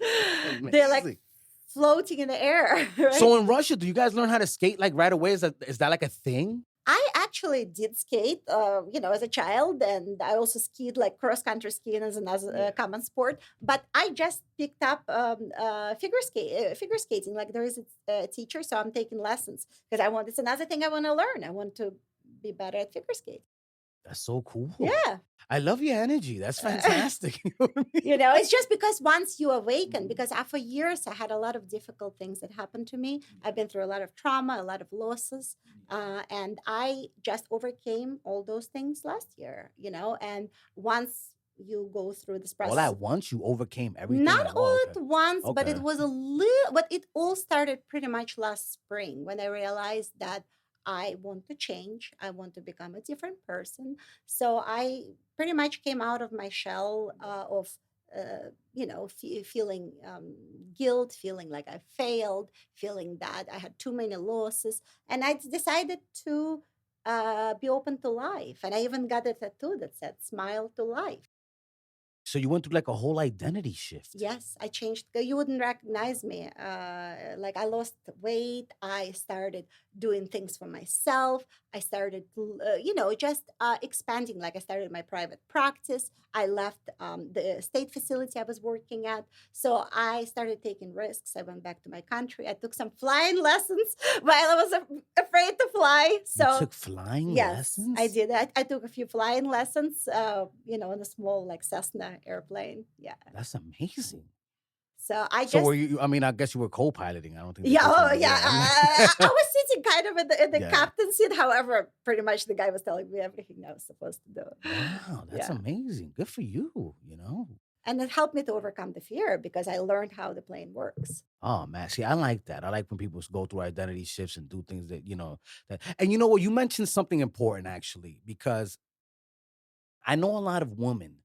They're like
amazing.
floating in the air, right?
So in Russia, do you guys learn how to skate like right away? Is that like a thing?
I actually did skate, as a child, and I also skied like cross country skiing as another
Yeah.
common sport. But I just picked up figure skating. Like there is a teacher, so I'm taking lessons because I want. It's another thing I want to learn. I want to be better at figure skating.
That's so cool.
Yeah.
I love your energy. That's fantastic. You know what I mean?
It's just because once you awaken, because for years I had a lot of difficult things that happened to me. I've been through a lot of trauma, a lot of losses, and I just overcame all those things last year. And once you go through this
All
process,
at once, you overcame everything
not
at
all
all.
at
Okay.
once, but it
Okay.
was a little, but it all started pretty much last spring when I realized that I want to change. I want to become a different person. So I pretty much came out of my shell of, feeling guilt, feeling like I failed, feeling that I had too many losses. And I decided to be open to life. And I even got a tattoo that said, "Smile to life."
So you went through like a whole identity shift.
Yes, I changed. You wouldn't recognize me. Like I lost weight. I started doing things for myself. I started, just expanding. Like I started my private practice. I left the state facility I was working at. So I started taking risks. I went back to my country. I took some flying lessons while I was afraid to fly.
You
So
took flying
yes, I
lessons?
did. I took a few flying lessons, in a small like Cessna airplane. Yeah.
That's amazing.
So I
So were
just,
you, I mean, I guess you were co-piloting. I don't think they
yeah,
put you in
oh,
the
yeah.
air. I'm not
I was sitting kind of in the
Yeah.
captain's seat. However, pretty much the guy was telling me everything I was supposed to do.
Wow, that's
Yeah.
amazing. Good for you, you know?
And it helped me to overcome the fear because I learned how the plane works.
Oh man, see, I like that. I like when people go through identity shifts and do things that, that and you know what, you mentioned something important actually, because I know a lot of women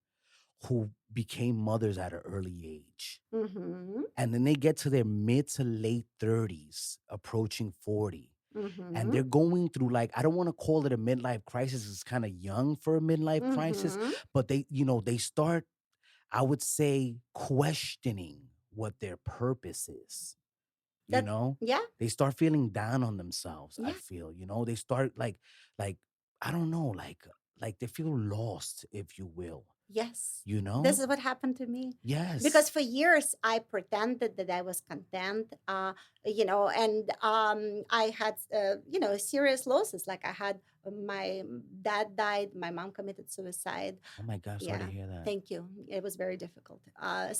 who became mothers at an early age.
Mm-hmm.
And then they get to their mid to late 30s, approaching 40. And
Mm-hmm.
they're going through like, I don't want to call it a midlife crisis. It's kind of young for a midlife crisis,
Mm-hmm.
but they start, I would say, questioning what their purpose is. You
That,
know,
yeah,
they start feeling down on themselves. I
yeah,
feel, they start like, I don't know, like they feel lost, if you will,
yes.
you
This
know?
is what happened to me. Because
Yes.
for years I pretended that I was content, and I had, serious losses. Like I had my dad died, my mom committed suicide.
Oh my gosh, sorry to
Yeah,
hear that.
thank you. It was very difficult. And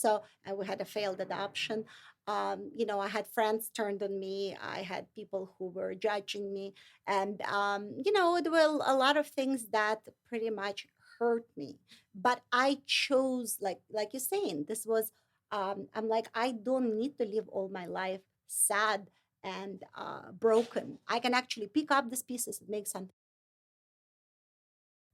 we had a failed adoption. I had friends turned on me. I had people who were judging me, and there were a lot of things that pretty much hurt me. But I chose, like you're saying, this was. I'm like, I don't need to live all my life sad and broken. I can actually pick up these pieces and make something.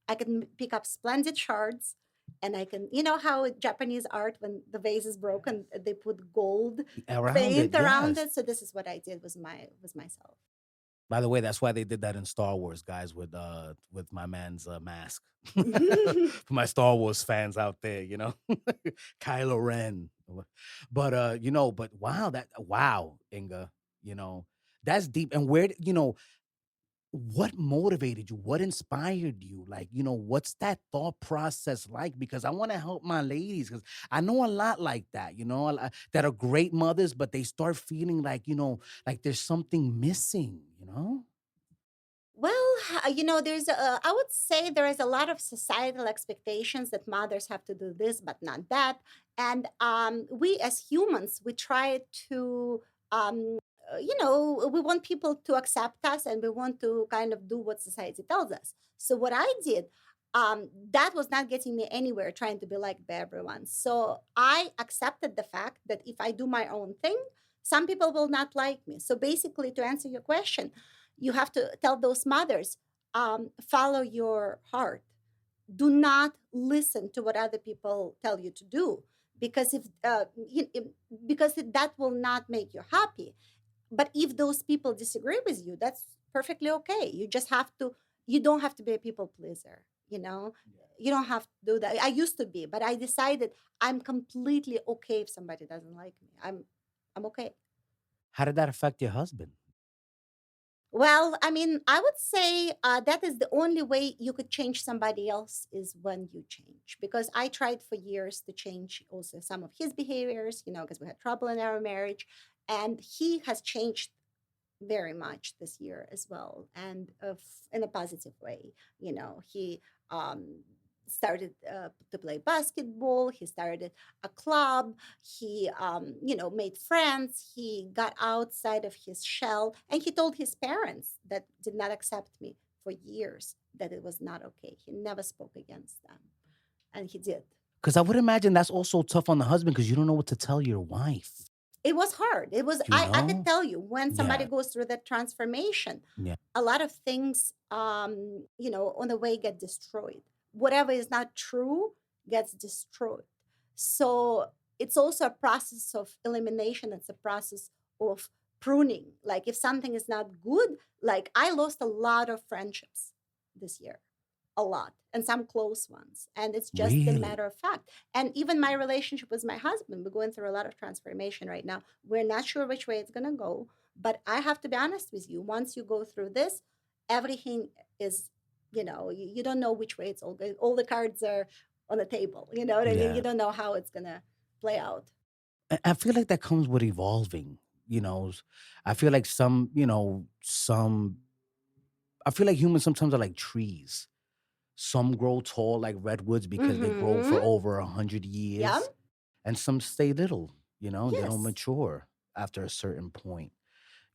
I can pick up splendid shards, and I can, how Japanese art, when the vase is broken, they put gold
Around it,
paint around
yes.
it. So this is what I did was myself.
By the way, that's why they did that in Star Wars, guys, with my man's mask. For my Star Wars fans out there, Kylo Ren. But but wow, Inga, you know, that's deep. And what motivated you? What inspired you? Like, what's that thought process like? Because I want to help my ladies, because I know a lot like that, that are great mothers, but they start feeling like, like there's something missing,
Well, there's I would say there is a lot of societal expectations that mothers have to do this, but not that. And we as humans, we try to, we want people to accept us, and we want to kind of do what society tells us. So what I did, that was not getting me anywhere trying to be liked by everyone. So I accepted the fact that if I do my own thing, some people will not like me. So basically, to answer your question, you have to tell those mothers, follow your heart. Do not listen to what other people tell you to do, because that will not make you happy. But if those people disagree with you, that's perfectly okay. You don't have to be a people pleaser, you don't have to do that. I used to be, but I decided I'm completely okay if somebody doesn't like me. I'm okay.
How did that affect your husband?
Well, I mean, I would say that is the only way you could change somebody else is when you change. Because I tried for years to change also some of his behaviors, because we had trouble in our marriage. And he has changed very much this year as well, and in a positive way. He um, started to play basketball. He started a club. He made friends. He got outside of his shell, and he told his parents that did not accept me for years that it was not okay. He never spoke against them, and he did.
Because I would imagine that's also tough on the husband, because you don't know what to tell your wife,
It was hard. It was,
you
I could
know?
tell you, when somebody
Yeah.
goes through that transformation,
Yeah.
a lot of things, on the way get destroyed. Whatever is not true gets destroyed. So it's also a process of elimination. It's a process of pruning. Like if something is not good, like I lost a lot of friendships this year. a lot, and some close ones. And it's just the
Really?
matter of fact. And even my relationship with my husband, we're going through a lot of transformation right now. We're not sure which way it's going to go. But I have to be honest with you. Once you go through this, everything is, you don't know which way it's all going. All the cards are on the table. You know what I mean? You
Yeah.
don't know how it's going to play out.
I feel like that comes with evolving, you know. I feel like I feel like humans sometimes are like trees. Some grow tall like redwoods because they grow
Mm-hmm.
for over 100
Yeah.
years, and some stay little, and they don't
Yes.
mature after a certain point.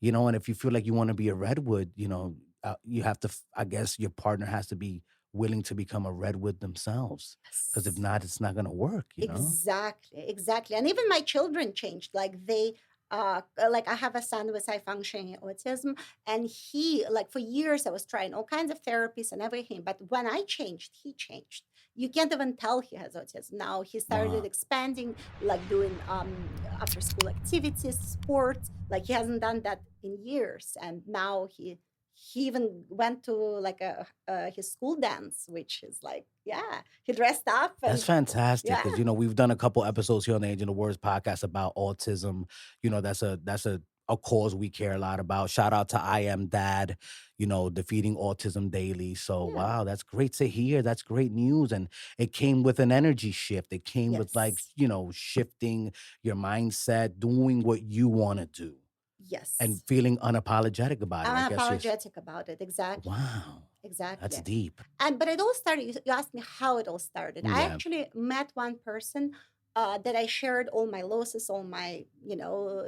And if you feel like you want to be a redwood, you have to, I guess your partner has to be willing to become a redwood themselves. Because if
Yes.
not, it's not going to work.
Exactly, exactly. And even my children changed. Like I have a son with high functioning autism, and he, like, for years I was trying all kinds of therapies and everything. But when I changed, he changed. You can't even tell he has autism. Now he started
Wow.
expanding, like doing after school activities, sports. Like he hasn't done that in years. And now he even went to like his school dance, which is like, yeah, he dressed up
That's
and
fantastic
yeah,
because we've done a couple episodes here on the Age of the Words podcast about autism. That's a cause we care a lot about. Shout out to I Am Dad, defeating autism daily. So
yeah,
wow, that's great to hear. That's great news. And it came with an energy shift. It came with like,
yes,
shifting your mindset, doing what you want to do and
yes.
feeling unapologetic about it. I
I'm
guess
unapologetic about it. Exactly,
wow, that's
exactly.
deep.
And but it all started. You asked me how it all started. I
Yeah.
actually met one person that I shared all my losses, all my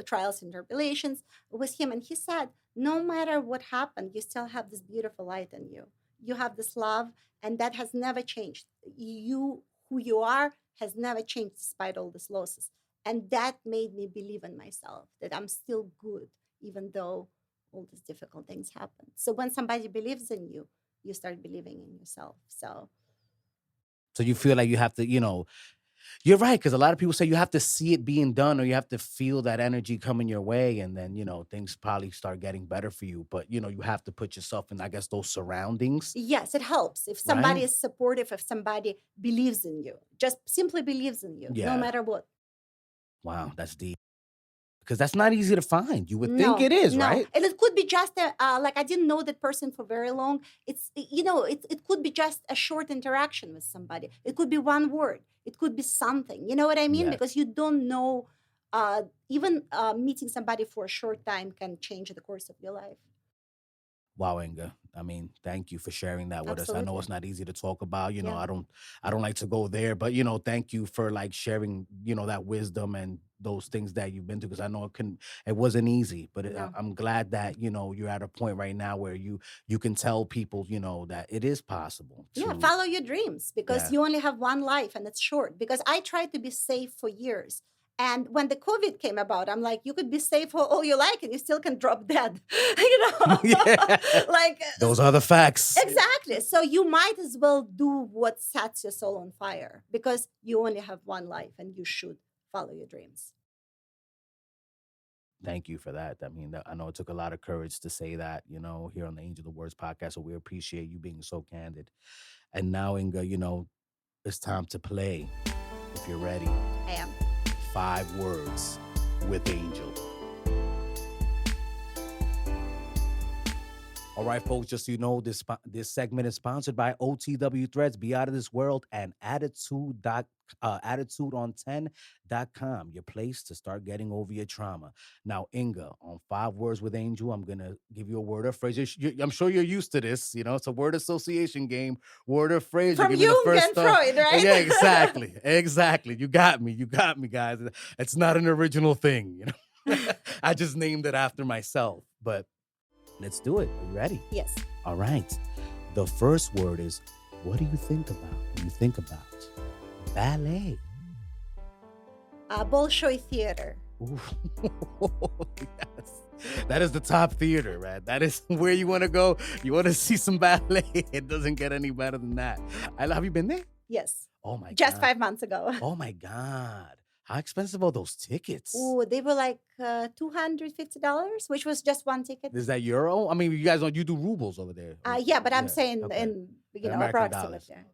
trials and tribulations with him, and he said, no matter what happened, you still have this beautiful light in you. You have this love, and that has never changed. You, who you are, has never changed despite all these losses, and that made me believe in myself that I'm still good, even though all these difficult things happen. So when somebody believes in you, you start believing in yourself. So
So you feel like you have to, you're right, because a lot of people say you have to see it being done or you have to feel that energy coming your way, and then, things probably start getting better for you. But, you have to put yourself in, I guess, those surroundings,
yes, it helps if somebody
right?
is supportive, if somebody believes in you, just simply believes in you, no
Yeah.
matter what.
Wow, that's deep. Because that's not easy to find. You would think
No,
it is,
no,
right?
and it could be just like I didn't know that person for very long. It could be just a short interaction with somebody. It could be one word. It could be something. You know what I mean?
Yes.
Because you don't know. Even meeting somebody for a short time can change the course of your life.
Wow, Inga. I mean, thank you for sharing that with us. I know
Absolutely.
it's not easy to talk about.
Yeah.
I don't like to go there, but thank you for like sharing, that wisdom and those things that you've been through. Because I know it wasn't easy, but
No.
I'm glad that you're at a point right now where you can tell people, that it is possible
Yeah,
to,
follow your dreams because
yeah.
you only have one life and it's short. Because I tried to be safe for years. And when the COVID came about, I'm like, you could be safe for all you like and you still can drop dead.
Yeah,
Like,
those are the facts.
exactly. So you might as well do what sets your soul on fire because you only have one life and you should follow your dreams.
Thank you for that. I mean, I know it took a lot of courage to say that, here on the Angel of the Words podcast. So we appreciate you being so candid. And now, Inga, it's time to play. If you're ready,
I am.
5 words with Angel. All right, folks, just so you know, this segment is sponsored by OTW Threads, Be Out of This World, and attitudeon10.com, your place to start getting over your trauma. Now, Inga, on 5 words with Angel, I'm going to give you a word or phrase. I'm sure you're used to this. It's a word association game. Word or phrase, you
From
give me the
Jung
first
and Freud, right?
Yeah, exactly. Exactly. You got me, guys. It's not an original thing, I just named it after myself, but let's do it. Are you ready?
Yes.
All right. The first word is, what do you think about when you think about ballet?
Bolshoi Theater.
Ooh. Yes. That is the top theater, right? That is where you want to go. You want to see some ballet. It doesn't get any better than that. Have you been there?
Yes.
Oh my
Just
God.
5 months ago.
Oh my God. How expensive are those tickets?
Ooh, they were like $250, which was just one ticket.
Is that euro? I mean, you do rubles over there.
Yeah, but I'm
Yeah.
saying
Okay.
in
American dollars.
approximately.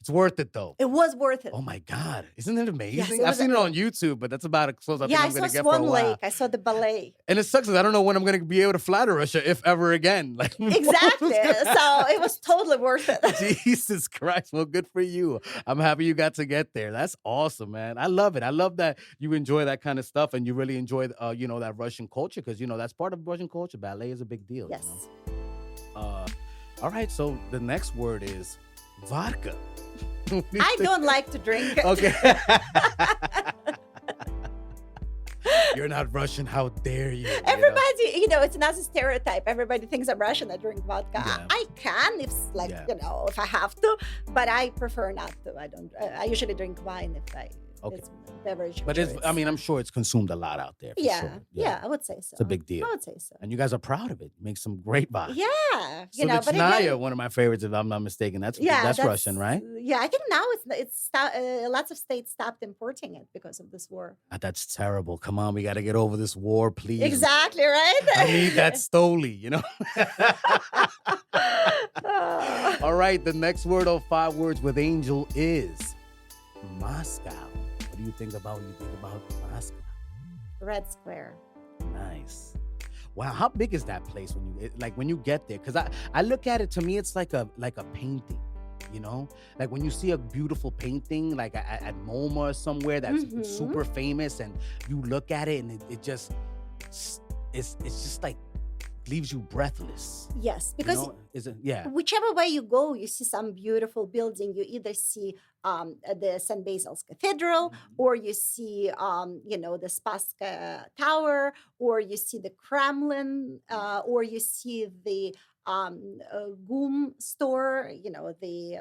It's worth it though.
It was worth it.
Oh my God. Isn't it amazing?
Yes, it
I've
was
seen it on YouTube, but that's about as close I think
I
I'm
saw
going to get for a
Swan
while.
Lake. I saw the ballet.
And it sucks because I don't know when I'm going to be able to fly to Russia, if ever again. Like
Exactly. So it was totally worth it.
Jesus Christ. Well, good for you. I'm happy you got to get there. That's awesome, man. I love it. I love that you enjoy that kind of stuff and you really enjoy, that Russian culture because, that's part of Russian culture. Ballet is a big deal.
Yes.
All right. So the next word is vodka.
I don't like to drink.
Okay. You're not Russian. How dare you?
Everybody, it's not a stereotype. Everybody thinks I'm Russian. I drink vodka.
Yeah.
I can if, if I have to, but I prefer not to. I don't. I usually drink wine if it's beverage.
But I'm sure it's consumed a lot out there. For sure.
Yeah, I would say so.
It's a big deal.
I would say so.
And you guys are proud of it. Make some great vodka.
Yeah,
So the Chnaya, one of my favorites, if I'm not mistaken. That's Russian, right?
Yeah, I think now lots of states stopped importing it because of this war.
That's terrible. Come on, we got to get over this war, please.
Exactly, right?
I need that Stoli, All right, the next word of 5 words with Angel is Moscow. What do you think about when you think about Moscow?
Red Square.
Nice. Wow, how big is that place when you get there? Because I look at it, to me, it's like a painting. Like when you see a beautiful painting, like at MoMA or somewhere that's super famous, and you look at it and it just it's just like leaves you breathless.
Yes, because whichever way you go, you see some beautiful building. You either see the St. Basil's Cathedral, or you see the Spasska Tower, or you see the Kremlin, or you see the GUM store, the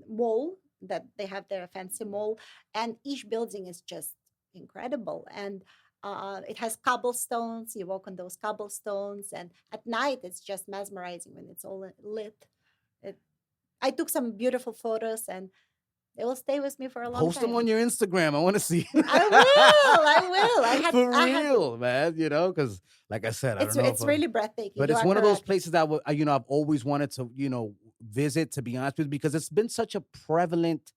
mall that they have there, a fancy mall, and each building is just incredible. And it has cobblestones. You walk on those cobblestones, and at night it's just mesmerizing when it's all lit. I took some beautiful photos, and they will stay with me for a long time.
Post them on your Instagram. I want to see.
I will.
For real, man. Because like I said,
it's really breathtaking.
But it's one of those places that I've always wanted to visit. To be honest with you, because it's been such a prevalent.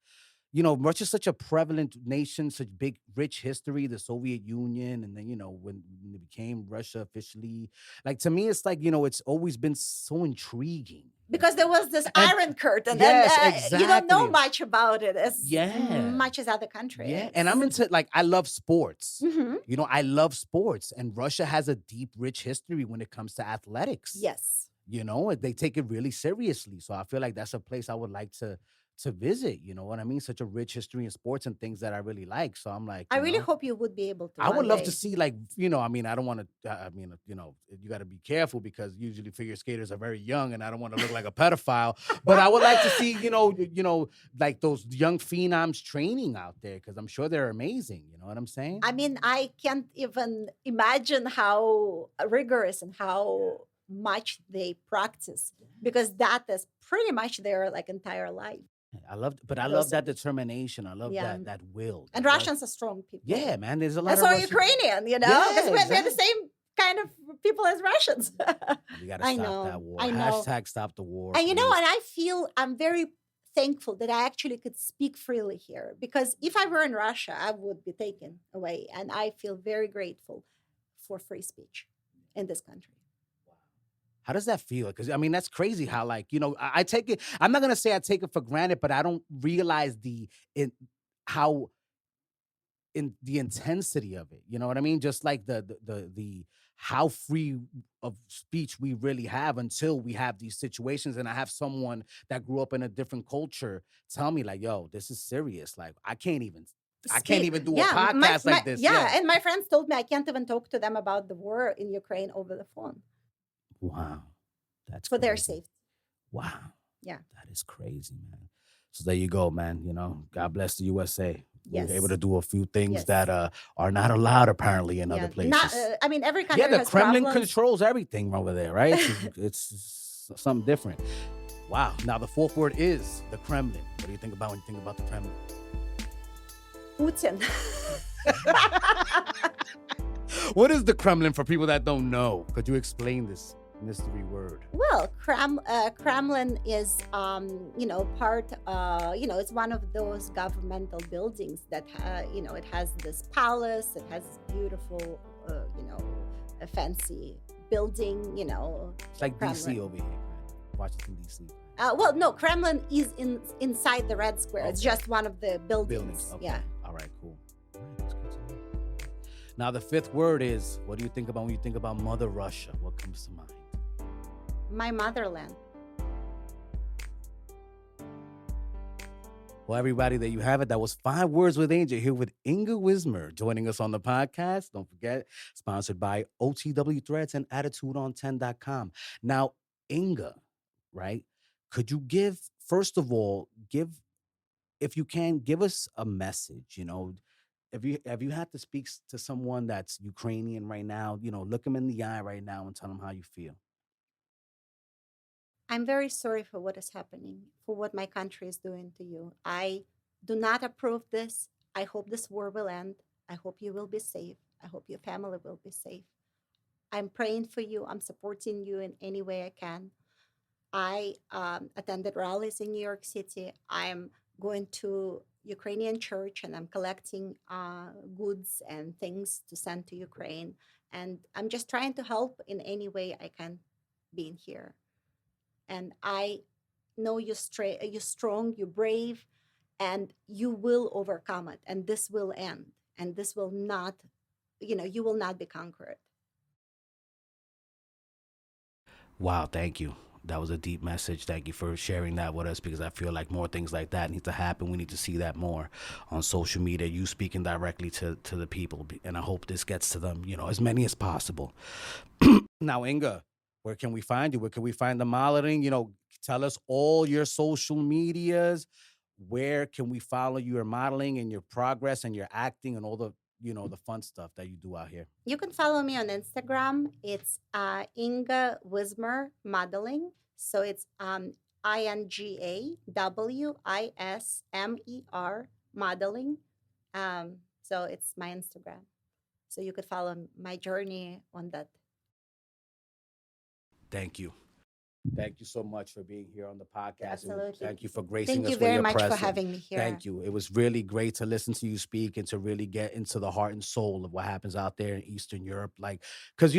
Russia's such a prevalent nation, such big, rich history, the Soviet Union. And then, when it became Russia officially, like to me, it's like, it's always been so intriguing.
Because there was this Iron Curtain.
Yes,
and
exactly.
You don't know much about it as much as other countries.
Yeah. And I'm into, I love sports.
Mm-hmm.
I love sports. And Russia has a deep, rich history when it comes to athletics.
Yes.
They take it really seriously. So I feel like that's a place I would like to visit, you know what I mean? Such a rich history in sports and things that I really like. So I'm like,
I really hope you would be able to.
I would love to see, I don't want to, you got to be careful because usually figure skaters are very young and I don't want to look like a pedophile, but I would like to see, like those young phenoms training out there because I'm sure they're amazing. You know what I'm saying?
I mean, I can't even imagine how rigorous and how much they practice because that is pretty much their entire life.
I love that determination. I love that will.
And Russians are strong people.
Yeah, man. There's a lot.
And so Ukrainian, because we're the same kind of people as Russians.
We gotta stop that war.
I know.
Hashtag stop the war.
And and I feel I'm very thankful that I actually could speak freely here because if I were in Russia, I would be taken away. And I feel very grateful for free speech in this country.
How does that feel? Because that's crazy how I take it. I'm not gonna say I take it for granted, but I don't realize the intensity of it. You know what I mean? Just like the how free of speech we really have until we have these situations. And I have someone that grew up in a different culture tell me yo, this is serious. Like I can't even do a podcast like this.
Yeah, and my friends told me I can't even talk to them about the war in Ukraine over the phone.
Wow. That's
for
crazy.
Their safety.
Wow.
Yeah.
That is crazy, man. So there you go, man. God bless the USA.
Yes.
We're able to do a few things that are not allowed apparently in other places.
Every country
the
has
Kremlin
problems.
controls everything over there, right? It's something different. Wow. Now the fourth word is the Kremlin. What do you think about when you think about the Kremlin?
Putin.
What is the Kremlin for people that don't know? Could you explain this mystery word?
Well, Kremlin is, part, it's one of those governmental buildings that, it has this palace, it has this beautiful, a fancy building,
It's like DC
Kremlin.
over here, Washington DC.
Well, no, Kremlin is inside the Red Square. It's
Okay.
just one of the buildings.
Buildings. Okay.
Yeah.
All right. Cool. All right, that's good to know. Now the fifth word is, what do you think about when you think about Mother Russia? What comes to mind?
My motherland.
Well, everybody, there you have it. That was 5 Words with Angel here with Inga Wismer joining us on the podcast. Don't forget, sponsored by OTW Threads and AttitudeOn10.com. Now, Inga, right? Could you first of all, if you can, give us a message, if you have to speak to someone that's Ukrainian right now, look them in the eye right now and tell them how you feel.
I'm very sorry for what is happening, for what my country is doing to you. I do not approve this. I hope this war will end. I hope you will be safe. I hope your family will be safe. I'm praying for you. I'm supporting you in any way I can. I attended rallies in New York City. I'm going to Ukrainian church and I'm collecting goods and things to send to Ukraine. And I'm just trying to help in any way I can being here. And I know you're strong, you're brave, and you will overcome it. And this will end. And this will not, you will not be conquered.
Wow, thank you. That was a deep message. Thank you for sharing that with us because I feel like more things like that need to happen. We need to see that more on social media, you speaking directly to the people. And I hope this gets to them, as many as possible. Now, Inga, where can we find you? Where can we find the modeling? Tell us all your social medias. Where can we follow your modeling and your progress and your acting and all the fun stuff that you do out here?
You can follow me on Instagram. It's Inga Wismer Modeling. So it's INGAWISMER Modeling. So it's my Instagram. So you could follow my journey on that.
Thank you. Thank you so much for being here on the podcast.
Absolutely.
Thank you for gracing
Thank
us
you
with
very
your
much for
presence.
having me here.
Thank you. It was really great to listen to you speak and to really get into the heart and soul of what happens out there in Eastern Europe. Like, because,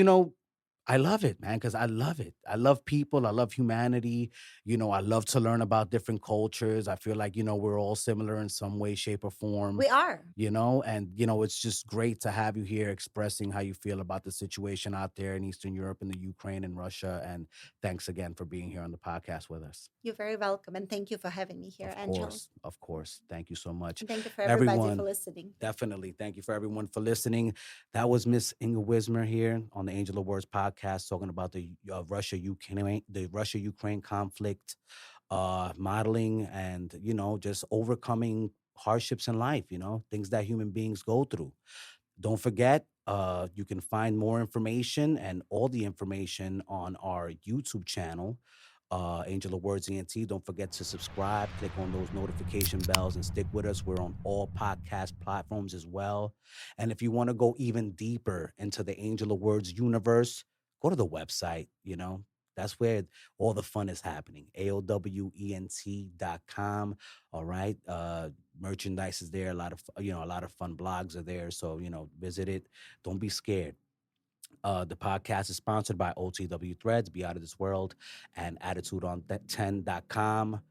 I love it, man, because I love it. I love people. I love humanity. I love to learn about different cultures. I feel like, we're all similar in some way, shape, or form.
We are.
And it's just great to have you here expressing how you feel about the situation out there in Eastern Europe and the Ukraine and Russia. And thanks again for being here on the podcast with us.
You're very welcome. And thank you for having me here,
Of
Angel.
course, of course. Thank you so much.
And thank you for everybody
Everyone,
for listening.
definitely. Thank you for everyone for listening. That was Miss Inga Wismer here on the Angel of Words podcast, talking about the Russia Ukraine conflict, modeling, and just overcoming hardships in life. Things that human beings go through. Don't forget, you can find more information and all the information on our YouTube channel, Angel of Words ENT. Don't forget to subscribe, click on those notification bells, and stick with us. We're on all podcast platforms as well. And if you want to go even deeper into the Angel of Words universe, go to the website. That's where all the fun is happening. ALWENT.com. All right. Merchandise is there. A lot of fun blogs are there. So, visit it. Don't be scared. The podcast is sponsored by OTW Threads, Be Out of This World, and AttitudeOn10.com.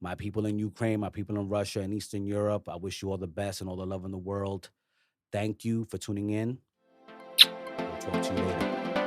My people in Ukraine, my people in Russia and Eastern Europe, I wish you all the best and all the love in the world. Thank you for tuning in. We'll talk to you later.